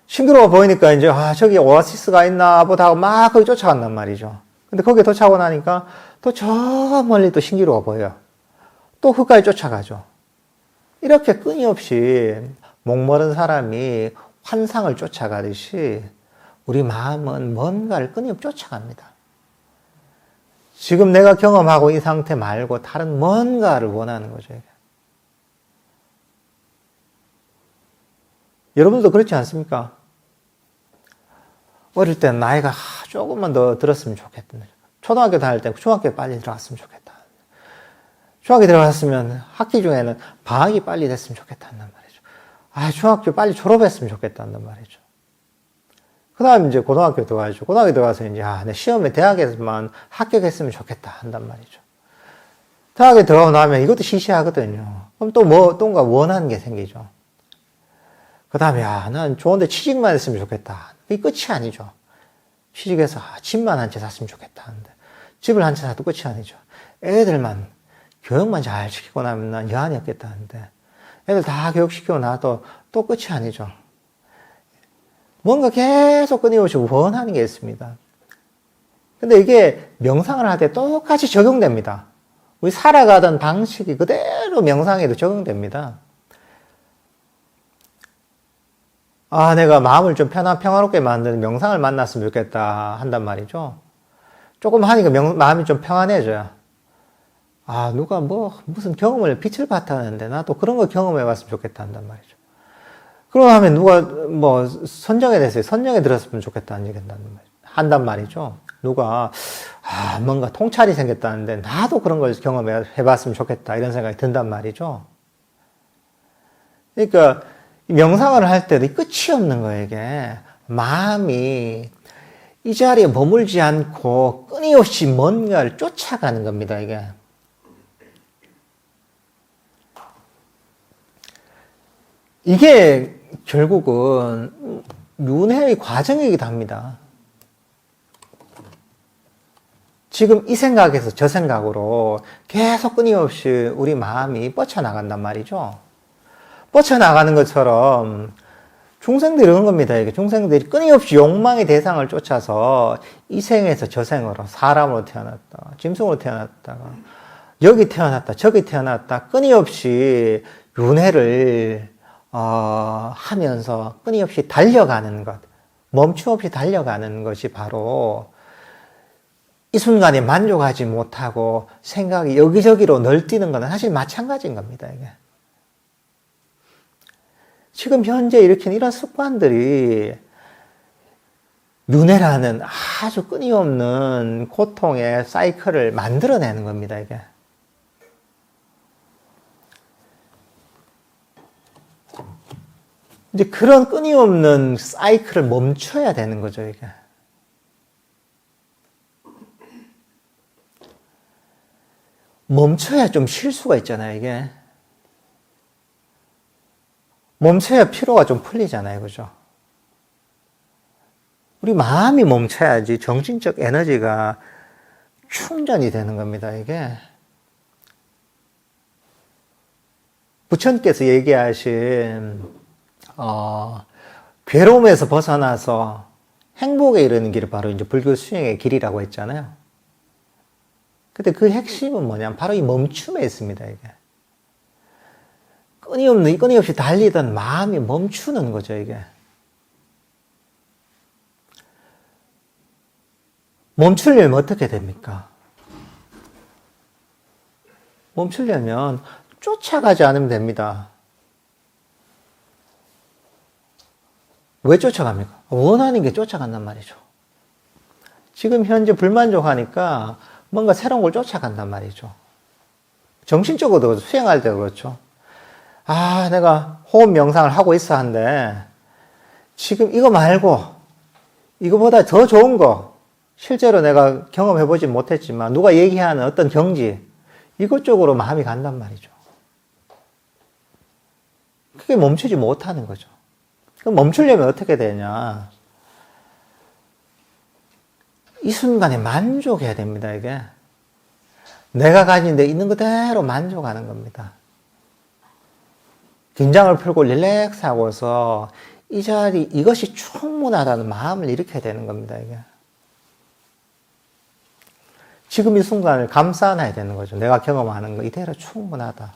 신기루가 보이니까 이제 저기 오아시스가 있나 보다 하고 막 거기 쫓아간단 말이죠. 근데 거기에 도착하고 나니까 또 저 멀리 또 신기루가 보여요. 또 그까지 쫓아가죠. 이렇게 끊임없이 목마른 사람이 환상을 쫓아가듯이 우리 마음은 뭔가를 끊임없이 쫓아갑니다. 지금 내가 경험하고 이 상태 말고 다른 뭔가를 원하는 거죠. 여러분들도 그렇지 않습니까? 어릴 때 나이가 조금만 더 들었으면 좋겠다. 초등학교 다닐 때 중학교에 빨리 들어갔으면 좋겠다. 중학교 들어갔으면 학기 중에는 방학이 빨리 됐으면 좋겠다 한단 말이죠. 중학교 빨리 졸업했으면 좋겠다 한단 말이죠. 그 다음에 이제 고등학교 들어가죠. 고등학교 들어가서 이제, 내 시험에 대학에서만 합격했으면 좋겠다 한단 말이죠. 대학에 들어가고 나면 이것도 시시하거든요. 그럼 또 뭔가 원하는 게 생기죠. 그 다음에, 난 좋은데 취직만 했으면 좋겠다. 그게 끝이 아니죠. 취직해서, 집만 한 채 샀으면 좋겠다 하는데, 집을 한 채 사도 끝이 아니죠. 애들만, 교육만 잘 시키고 나면 난 여한이 없겠다 하는데, 애들 다 교육시키고 나도 또 끝이 아니죠. 뭔가 계속 끊임없이 원하는 게 있습니다. 근데 이게 명상을 할 때 똑같이 적용됩니다. 우리 살아가던 방식이 그대로 명상에도 적용됩니다. 내가 마음을 좀 평화롭게 만드는 명상을 만났으면 좋겠다 한단 말이죠. 조금 하니까 마음이 좀 평안해져요. 누가 무슨 경험을 빛을 바탕하는데 나도 그런 거 경험해 봤으면 좋겠다 한단 말이죠. 그러고 하면 누가 선정에 대해서 선정에 들었으면 좋겠다 한단 말이죠. 누가 뭔가 통찰이 생겼다는데 나도 그런 걸 경험해 봤으면 좋겠다 이런 생각이 든단 말이죠. 그러니까 명상을 할 때도 끝이 없는 거예요, 이게. 마음이 이 자리에 머물지 않고 끊임없이 뭔가를 쫓아가는 겁니다, 이게. 이게 결국은 윤회의 과정이기도 합니다. 지금 이 생각에서 저 생각으로 계속 끊임없이 우리 마음이 뻗쳐나간단 말이죠. 뻗쳐나가는 것처럼 중생들이 그런 겁니다. 이게 중생들이 끊임없이 욕망의 대상을 쫓아서 이 생에서 저 생으로 사람으로 태어났다, 짐승으로 태어났다가 여기 태어났다, 저기 태어났다, 끊임없이 윤회를 하면서 끊임없이 달려가는 것, 멈춤없이 달려가는 것이 바로 이 순간에 만족하지 못하고 생각이 여기저기로 널뛰는 것은 사실 마찬가지인 겁니다, 이게. 지금 현재 일으킨 이런 습관들이 윤회라는 아주 끊임없는 고통의 사이클을 만들어내는 겁니다, 이게. 이제 그런 끊임없는 사이클을 멈춰야 되는 거죠, 이게. 멈춰야 좀 쉴 수가 있잖아요, 이게. 멈춰야 피로가 좀 풀리잖아요, 그죠? 우리 마음이 멈춰야지 정신적 에너지가 충전이 되는 겁니다, 이게. 부처님께서 얘기하신, 괴로움에서 벗어나서 행복에 이르는 길이 바로 이제 불교 수행의 길이라고 했잖아요. 근데 그 핵심은 뭐냐면 바로 이 멈춤에 있습니다, 이게. 끊임없이 달리던 마음이 멈추는 거죠, 이게. 멈추려면 어떻게 됩니까? 멈추려면 쫓아가지 않으면 됩니다. 왜 쫓아갑니까? 원하는 게 쫓아간단 말이죠. 지금 현재 불만족하니까 뭔가 새로운 걸 쫓아간단 말이죠. 정신적으로도 수행할 때 그렇죠. 내가 호흡 명상을 하고 있어 한데 지금 이거 말고 이거보다 더 좋은 거 실제로 내가 경험해보지 못했지만 누가 얘기하는 어떤 경지 이것 쪽으로 마음이 간단 말이죠. 그게 멈추지 못하는 거죠. 그럼 멈추려면 어떻게 되냐? 이 순간에 만족해야 됩니다, 이게. 내가 가진 데 있는 그대로 만족하는 겁니다. 긴장을 풀고 릴렉스하고서 이 자리, 이것이 충분하다는 마음을 일으켜야 되는 겁니다, 이게. 지금 이 순간을 감싸놔야 되는 거죠. 내가 경험하는 거 이대로 충분하다.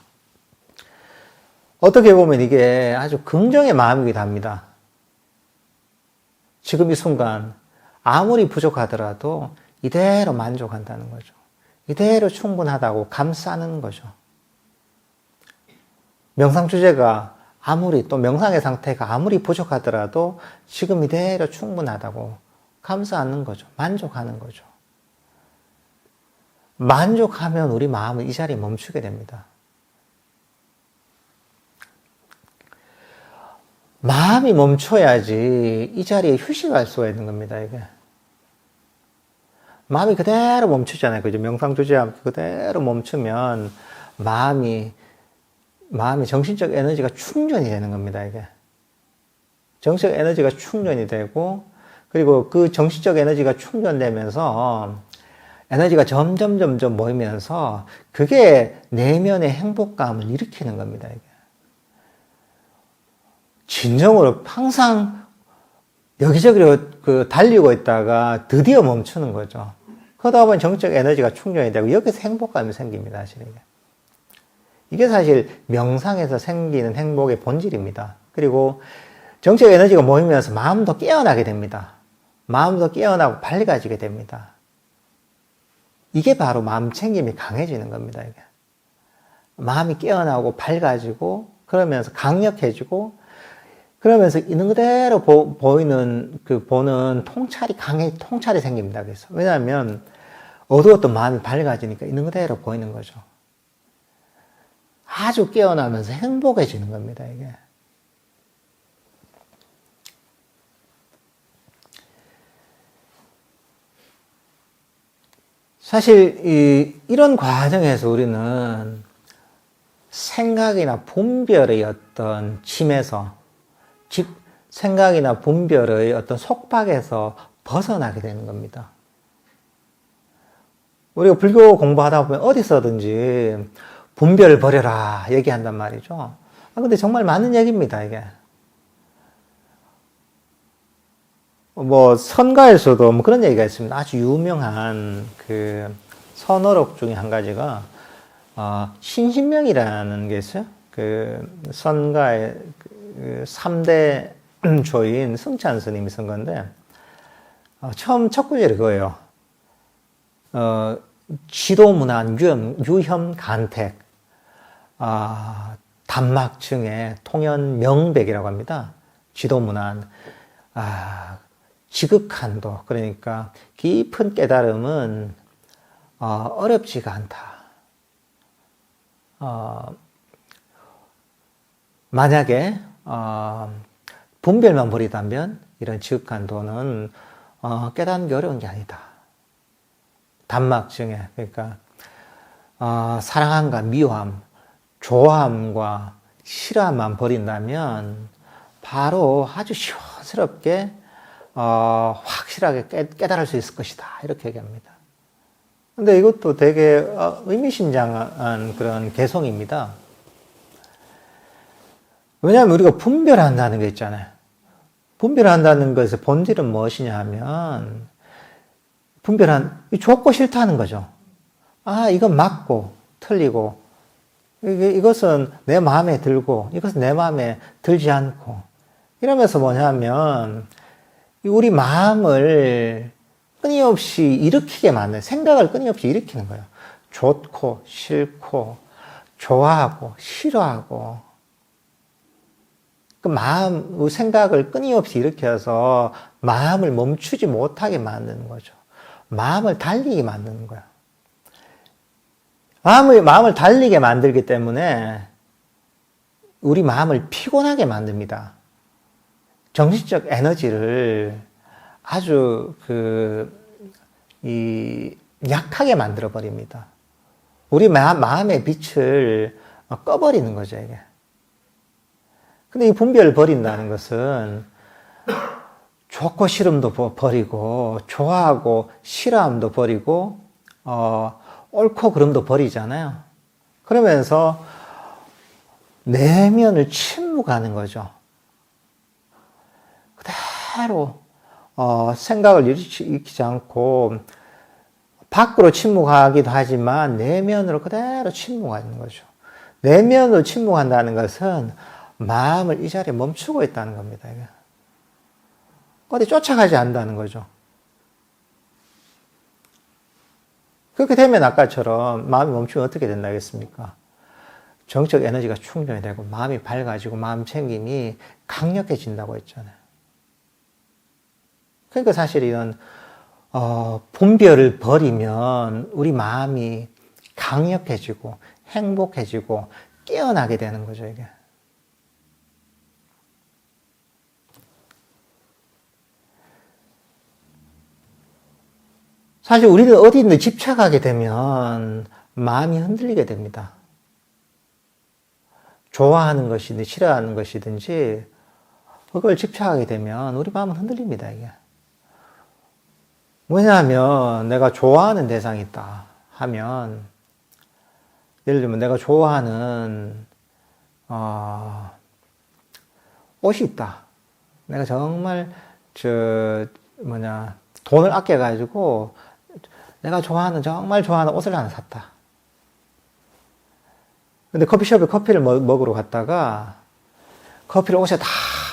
어떻게 보면 이게 아주 긍정의 마음이기도 합니다. 지금 이 순간 아무리 부족하더라도 이대로 만족한다는 거죠. 이대로 충분하다고 감싸는 거죠. 명상 주제가 또 명상의 상태가 아무리 부족하더라도 지금 이대로 충분하다고 감싸 안는 거죠. 만족하는 거죠. 만족하면 우리 마음은 이 자리에 멈추게 됩니다. 마음이 멈춰야지 이 자리에 휴식할 수가 있는 겁니다, 이게. 마음이 그대로 멈추잖아요. 그죠? 명상 주제하면 그대로 멈추면 마음이 정신적 에너지가 충전이 되는 겁니다, 이게. 정신적 에너지가 충전이 되고, 그리고 그 정신적 에너지가 충전되면서 에너지가 점점 모이면서 그게 내면의 행복감을 일으키는 겁니다, 이게. 진정으로 항상 여기저기로 달리고 있다가 드디어 멈추는 거죠. 그러다 보면 정적 에너지가 충전이 되고 여기서 행복감이 생깁니다, 사실 이게. 이게 사실 명상에서 생기는 행복의 본질입니다. 그리고 정적 에너지가 모이면서 마음도 깨어나게 됩니다. 마음도 깨어나고 밝아지게 됩니다. 이게 바로 마음 챙김이 강해지는 겁니다, 이게. 마음이 깨어나고 밝아지고 그러면서 강력해지고 그러면서 있는 그대로 보는 통찰이 생깁니다. 그래서. 왜냐하면 어두웠던 마음이 밝아지니까 있는 그대로 보이는 거죠. 아주 깨어나면서 행복해지는 겁니다, 이게. 사실 이런 과정에서 우리는 생각이나 분별의 어떤 짐에서, 생각이나 분별의 어떤 속박에서 벗어나게 되는 겁니다. 우리가 불교 공부하다 보면 어디서든지 분별 버려라 얘기한단 말이죠. 근데 정말 맞는 얘기입니다, 이게. 뭐 선가에서도 뭐 그런 얘기가 있습니다. 아주 유명한 그 선어록 중에 한 가지가 신신명이라는 게 있어요. 그 선가의 그 3대 조인 승찬 스님이 쓴 건데 처음 첫 구절이 그거예요. 지도문안 유혐 간택 단막층의 통연명백이라고 합니다. 지도문안 지극한도, 그러니까 깊은 깨달음은 어렵지가 않다. 만약에 분별만 버리다면 이런 지극한도는 깨닫는 게 어려운 게 아니다. 단막증에, 그러니까 사랑함과 미워함, 좋아함과 싫어함만 버린다면 바로 아주 시원스럽게 확실하게 깨달을 수 있을 것이다. 이렇게 얘기합니다. 근데 이것도 되게 의미심장한 그런 개성입니다. 왜냐하면 우리가 분별한다는 게 있잖아요. 분별한다는 것의 본질은 무엇이냐 하면 좋고 싫다는 거죠. 이건 맞고 틀리고 이것은 내 마음에 들고 이것은 내 마음에 들지 않고 이러면서 뭐냐면 우리 마음을 끊임없이 일으키게 만드는, 생각을 끊임없이 일으키는 거예요. 좋고 싫고 좋아하고 싫어하고 그 마음, 생각을 끊임없이 일으켜서 마음을 멈추지 못하게 만드는 거죠. 마음을 달리게 만드는 거예요. 마음을 달리게 만들기 때문에 우리 마음을 피곤하게 만듭니다. 정신적 에너지를 아주 약하게 만들어 버립니다. 우리 마음의 빛을 꺼버리는 거죠, 이게. 근데 이 분별을 버린다는 것은 좋고 싫음도 버리고, 좋아하고 싫어함도 버리고, 옳고 그름도 버리잖아요. 그러면서 내면을 침묵하는 거죠. 그대로 생각을 일으키지 않고 밖으로 침묵하기도 하지만 내면으로 그대로 침묵하는 거죠. 내면으로 침묵한다는 것은 마음을 이 자리에 멈추고 있다는 겁니다. 이게. 어디 쫓아가지 않는다는 거죠. 그렇게 되면 아까처럼 마음이 멈추면 어떻게 된다겠습니까? 정적 에너지가 충전이 되고 마음이 밝아지고 마음 챙김이 강력해진다고 했잖아요. 그러니까 사실 이런 분별을 버리면 우리 마음이 강력해지고 행복해지고 깨어나게 되는 거죠, 이게. 사실 우리는 어디든 집착하게 되면 마음이 흔들리게 됩니다. 좋아하는 것이든 싫어하는 것이든지 그걸 집착하게 되면 우리 마음은 흔들립니다, 이게. 왜냐하면 내가 좋아하는 대상이 있다 하면, 예를 들면 내가 좋아하는 옷이 있다. 내가 정말 돈을 아껴가지고 내가 정말 좋아하는 옷을 하나 샀다. 근데 커피숍에 커피를 먹으러 갔다가 커피를 옷에 다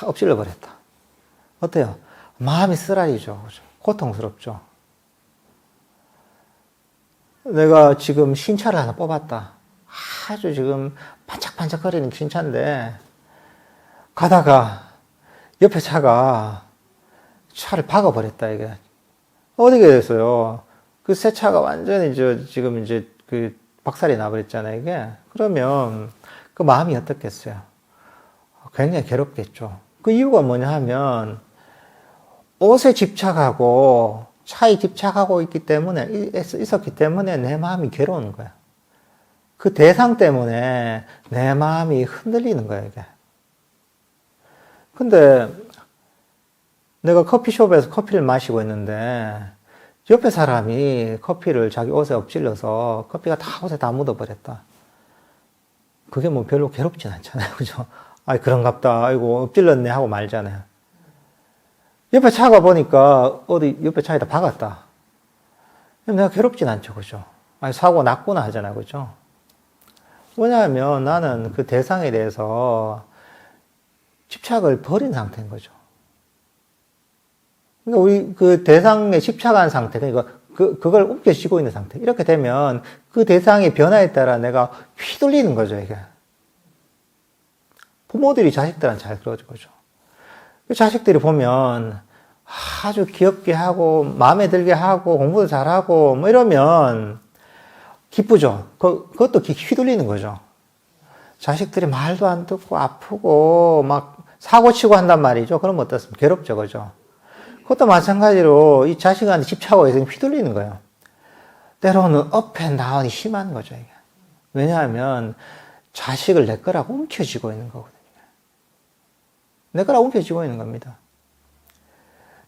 엎질러 버렸다. 어때요? 마음이 쓰라리죠. 고통스럽죠. 내가 지금 신차를 하나 뽑았다. 아주 지금 반짝반짝거리는 신차인데 가다가 옆에 차를 박아버렸다, 이게. 어떻게 됐어요? 그 새 차가 완전히 지금 이제 박살이 나버렸잖아요, 이게. 그러면 그 마음이 어떻겠어요? 굉장히 괴롭겠죠. 그 이유가 뭐냐 하면 옷에 집착하고 차에 집착하고 있었기 때문에 내 마음이 괴로운 거야. 그 대상 때문에 내 마음이 흔들리는 거야, 이게. 근데 내가 커피숍에서 커피를 마시고 있는데 옆에 사람이 커피를 자기 옷에 엎질러서 커피가 다 옷에 다 묻어버렸다. 그게 뭐 별로 괴롭진 않잖아요. 그죠? 아이, 그런갑다. 아이고, 엎질렀네 하고 말잖아요. 옆에 차가 보니까 어디 옆에 차에다 박았다. 내가 괴롭진 않죠. 그죠? 아니, 사고 났구나 하잖아요. 그죠? 왜냐하면 나는 그 대상에 대해서 집착을 버린 상태인 거죠. 그러니까 우리 그 대상에 집착한 상태, 그러니까 그걸 움켜쥐고 있는 상태. 이렇게 되면 그 대상의 변화에 따라 내가 휘둘리는 거죠, 이게. 부모들이 자식들한테 잘 그러죠, 그죠. 자식들이 보면 아주 귀엽게 하고, 마음에 들게 하고, 공부도 잘하고, 뭐 이러면 기쁘죠. 그것도 휘둘리는 거죠. 자식들이 말도 안 듣고 아프고, 막 사고 치고 한단 말이죠. 그러면 어떻습니까? 괴롭죠, 그죠. 그것도 마찬가지로 이 자식한테 집착하고 있으면 휘둘리는 거예요. 때로는 업 앤 다운이 심한 거죠, 이게. 왜냐하면 자식을 내 거라고 움켜쥐고 있는 거거든요. 내 거라고 움켜쥐고 있는 겁니다.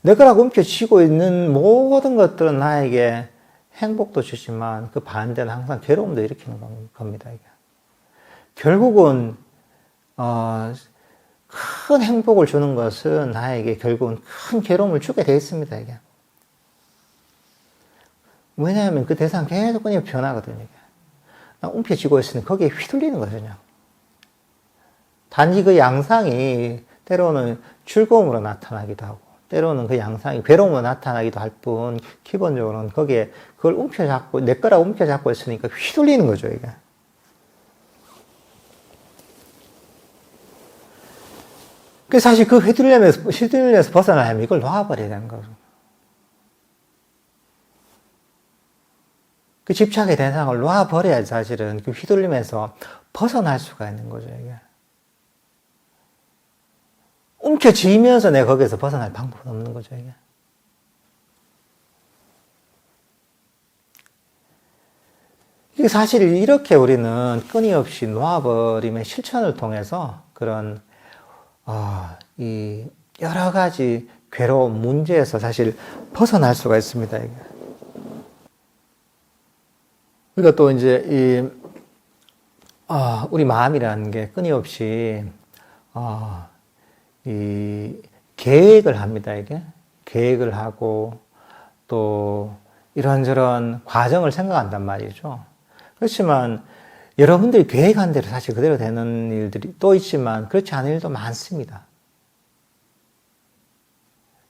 내 거라고 움켜쥐고 있는 모든 것들은 나에게 행복도 주지만 그 반대는 항상 괴로움도 일으키는 겁니다, 이게. 결국은, 큰 행복을 주는 것은 나에게 결국은 큰 괴로움을 주게 되어 있습니다, 이게. 왜냐하면 그 대상 계속 그냥 변하거든요, 이게. 움켜쥐고 있으니 거기에 휘둘리는 거거든요. 단지 그 양상이 때로는 즐거움으로 나타나기도 하고, 때로는 그 양상이 괴로움으로 나타나기도 할 뿐, 기본적으로는 거기에 그걸 움켜잡고, 내 거라고 움켜잡고 있으니까 휘둘리는 거죠, 이게. 그 사실 그 휘둘림에서 벗어나려면 이걸 놓아버려야 되는 거죠. 그 집착의 대상을 놓아버려야 사실은 그 휘둘림에서 벗어날 수가 있는 거죠, 이게. 움켜쥐면서 내가 거기에서 벗어날 방법은 없는 거죠, 이게. 이게 사실 이렇게 우리는 끊임없이 놓아버림의 실천을 통해서 그런 이 여러 가지 괴로운 문제에서 사실 벗어날 수가 있습니다, 이게. 그러니까 또 이제 우리 마음이라는 게 끊임없이 이 계획을 합니다, 이게. 계획을 하고 또 이런저런 과정을 생각한단 말이죠. 그렇지만 여러분들이 계획한 대로 사실 그대로 되는 일들이 또 있지만 그렇지 않은 일도 많습니다.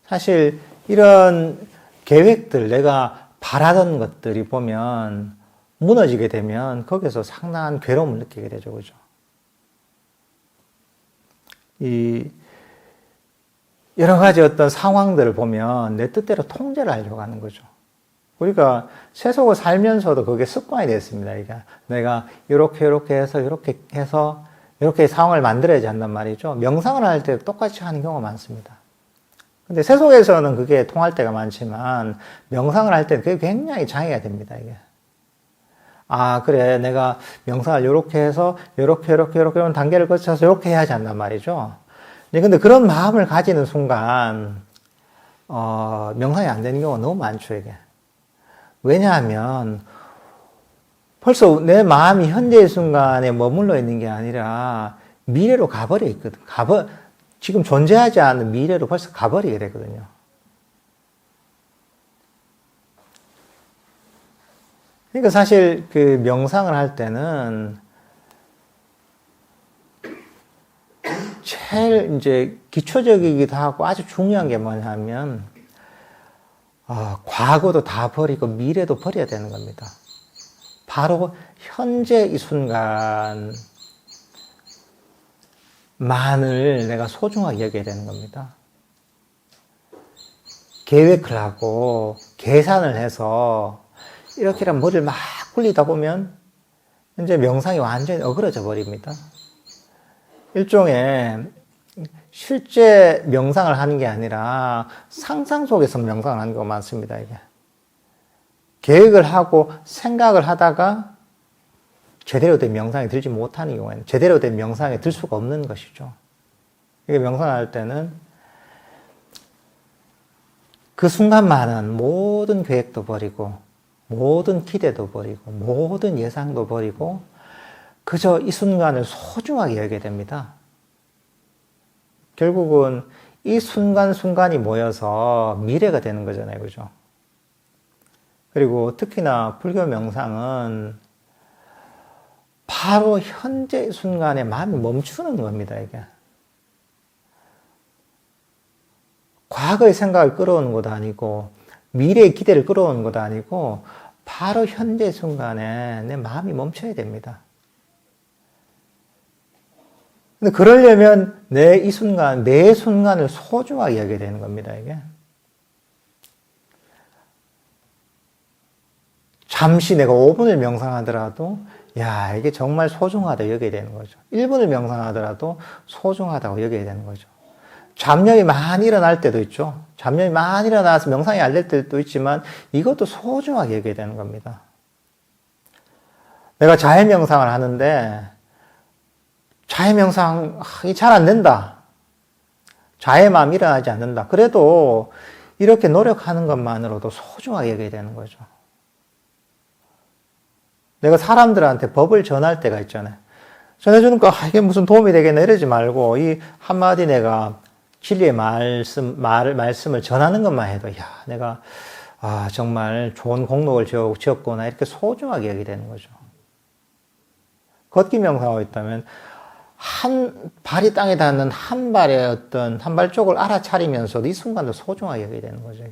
사실 이런 계획들, 내가 바라던 것들이 보면 무너지게 되면 거기서 상당한 괴로움을 느끼게 되죠, 그죠? 이 여러 가지 어떤 상황들을 보면 내 뜻대로 통제를 하려고 하는 거죠. 우리가 세속을 살면서도 그게 습관이 됐습니다. 이게 내가 이렇게 해서 이렇게 상황을 만들어야지 한단 말이죠. 명상을 할 때 똑같이 하는 경우가 많습니다. 근데 세속에서는 그게 통할 때가 많지만 명상을 할 때는 그게 굉장히 장애가 됩니다. 이게. 그래, 내가 명상을 이렇게 해서 이렇게 이런 단계를 거쳐서 이렇게 해야지 한단 말이죠. 근데 그런 마음을 가지는 순간 명상이 안 되는 경우가 너무 많죠, 이게. 왜냐하면 벌써 내 마음이 현재의 순간에 머물러 있는 게 아니라 미래로 가버려 있거든. 지금 존재하지 않는 미래로 벌써 가버리게 되거든요. 그러니까 사실 그 명상을 할 때는 제일 이제 기초적이기도 하고 아주 중요한 게 뭐냐면 과거도 다 버리고 미래도 버려야 되는 겁니다. 바로 현재 이 순간만을 내가 소중하게 여겨야 되는 겁니다. 계획을 하고 계산을 해서 이렇게랑 머리를 막 굴리다 보면 이제 명상이 완전히 어그러져 버립니다. 일종의 실제 명상을 하는 게 아니라 상상 속에서 명상을 하는 경우가 많습니다, 이게. 계획을 하고 생각을 하다가 제대로 된 명상에 들지 못하는 경우에는 제대로 된 명상에 들 수가 없는 것이죠. 이게 명상할 때는 그 순간만은 모든 계획도 버리고 모든 기대도 버리고 모든 예상도 버리고 그저 이 순간을 소중하게 여기게 됩니다. 결국은 이 순간순간이 모여서 미래가 되는 거잖아요. 그죠? 그리고 특히나 불교 명상은 바로 현재 순간에 마음이 멈추는 겁니다, 이게. 과거의 생각을 끌어오는 것도 아니고, 미래의 기대를 끌어오는 것도 아니고, 바로 현재 순간에 내 마음이 멈춰야 됩니다. 근데 그러려면 내 이 순간, 매 순간을 소중하게 여겨야 되는 겁니다, 이게. 잠시 내가 5분을 명상하더라도, 야, 이게 정말 소중하다 여겨야 되는 거죠. 1분을 명상하더라도 소중하다고 여겨야 되는 거죠. 잡념이 많이 일어날 때도 있죠. 잡념이 많이 일어나서 명상이 안 될 때도 있지만 이것도 소중하게 여겨야 되는 겁니다. 내가 자해 명상을 하는데 자해 명상이 잘 안 된다. 자해 마음이 일어나지 않는다. 그래도 이렇게 노력하는 것만으로도 소중하게 여겨야 되는 거죠. 내가 사람들한테 법을 전할 때가 있잖아요. 전해주는 거, 이게 무슨 도움이 되겠나 이러지 말고, 이 한마디 내가 진리의 말씀을 전하는 것만 해도, 야, 내가, 정말 좋은 공덕을 지었구나, 이렇게 소중하게 여기게 되는 거죠. 걷기 명상하고 있다면, 한 발이 땅에 닿는 한 발의 한 발 쪽을 알아차리면서도 이 순간도 소중하게 여기게 되는 거죠.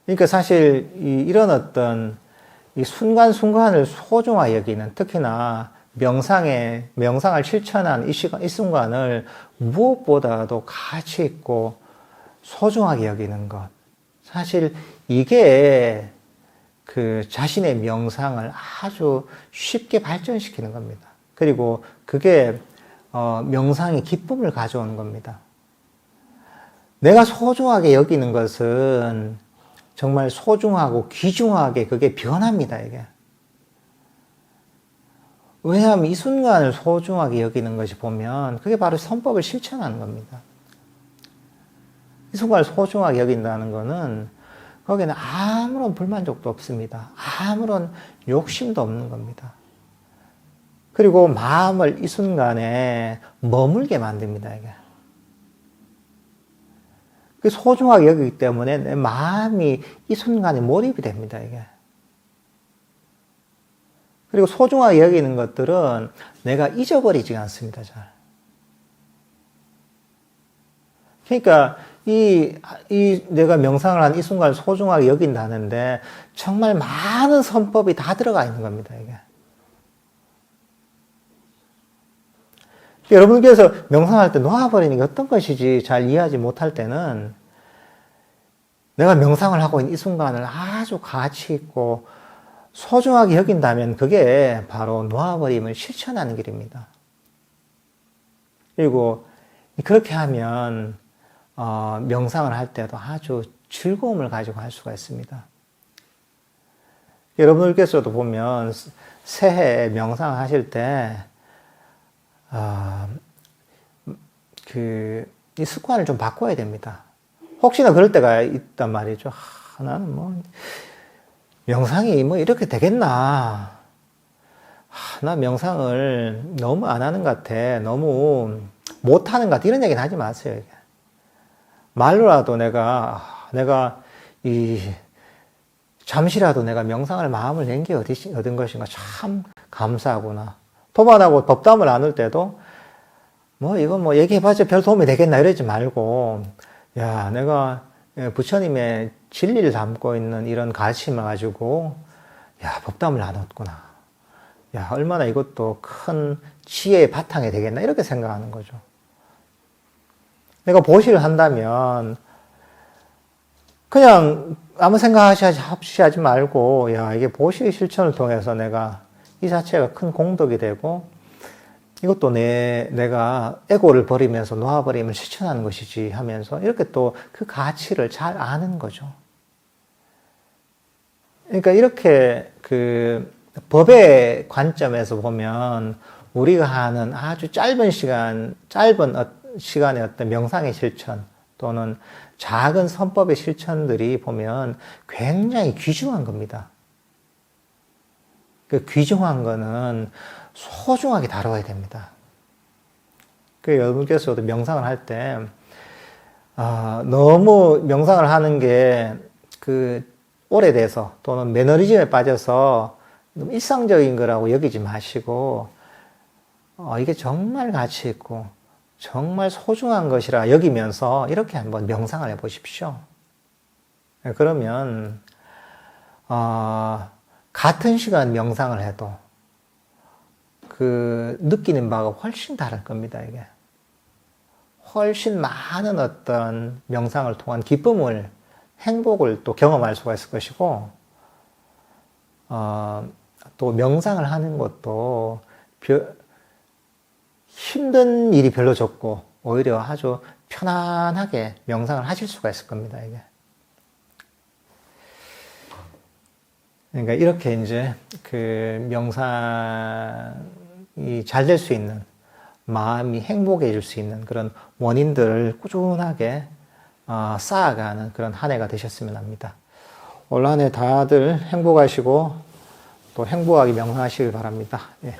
그러니까 사실 이런 이 순간순간을 소중하게 여기는, 특히나 명상을 실천한 이 순간을 무엇보다도 가치 있고 소중하게 여기는 것. 사실 이게 그 자신의 명상을 아주 쉽게 발전시키는 겁니다. 그리고 그게 명상의 기쁨을 가져오는 겁니다. 내가 소중하게 여기는 것은 정말 소중하고 귀중하게 그게 변합니다, 이게. 왜냐하면 이 순간을 소중하게 여기는 것이 보면 그게 바로 선법을 실천하는 겁니다. 이 순간을 소중하게 여긴다는 것은 거기는 아무런 불만족도 없습니다. 아무런 욕심도 없는 겁니다. 그리고 마음을 이 순간에 머물게 만듭니다, 이게. 그 소중하게 여기기 때문에 내 마음이 이 순간에 몰입이 됩니다, 이게. 그리고 소중하게 여기는 것들은 내가 잊어버리지 않습니다, 잘. 그러니까, 내가 명상을 한 이 순간을 소중하게 여긴다는데, 정말 많은 선법이 다 들어가 있는 겁니다, 이게. 여러분께서 명상할 때 놓아버리는 게 어떤 것이지 잘 이해하지 못할 때는 내가 명상을 하고 있는 이 순간을 아주 가치 있고 소중하게 여긴다면 그게 바로 놓아버림을 실천하는 길입니다. 그리고 그렇게 하면 명상을 할 때도 아주 즐거움을 가지고 할 수가 있습니다. 여러분들께서도 보면 새해 명상을 하실 때 이 습관을 좀 바꿔야 됩니다. 혹시나 그럴 때가 있단 말이죠. 나는 명상이 이렇게 되겠나. 나 명상을 너무 안 하는 것 같아. 너무 못하는 것 같아. 이런 얘기는 하지 마세요. 이게. 말로라도 내가 잠시라도 내가 명상을 마음을 낸 게 얻은 것인가. 참 감사하구나. 도반하고 법담을 나눌 때도 이거 얘기해봤자 별 도움이 되겠나 이러지 말고, 야, 내가 부처님의 진리를 담고 있는 이런 가르침을 가지고, 야, 법담을 나눴구나. 야, 얼마나 이것도 큰 지혜의 바탕이 되겠나 이렇게 생각하는 거죠. 내가 보시를 한다면 그냥 아무 생각 없이 하지 말고, 야, 이게 보시 실천을 통해서 내가 이 자체가 큰 공덕이 되고, 이것도 내가 에고를 버리면서 놓아버림을 실천하는 것이지 하면서 이렇게 또 그 가치를 잘 아는 거죠. 그러니까 이렇게 그 법의 관점에서 보면 우리가 하는 아주 짧은 시간의 어떤 명상의 실천 또는 작은 선법의 실천들이 보면 굉장히 귀중한 겁니다. 그 귀중한 거는 소중하게 다뤄야 됩니다. 그 여러분께서도 명상을 할 때, 너무 명상을 하는 게 오래돼서 또는 매너리즘에 빠져서 너무 일상적인 거라고 여기지 마시고, 이게 정말 가치 있고, 정말 소중한 것이라 여기면서 이렇게 한번 명상을 해 보십시오. 그러면, 같은 시간 명상을 해도 그 느끼는 바가 훨씬 다를 겁니다, 이게. 훨씬 많은 어떤 명상을 통한 기쁨을, 행복을 또 경험할 수가 있을 것이고, 또 명상을 하는 것도 힘든 일이 별로 적고, 오히려 아주 편안하게 명상을 하실 수가 있을 겁니다, 이게. 그러니까 이렇게 이제 그 명상이 잘 될 수 있는, 마음이 행복해질 수 있는 그런 원인들을 꾸준하게 쌓아가는 그런 한 해가 되셨으면 합니다. 올 한 해 다들 행복하시고 또 행복하게 명상하시길 바랍니다. 예.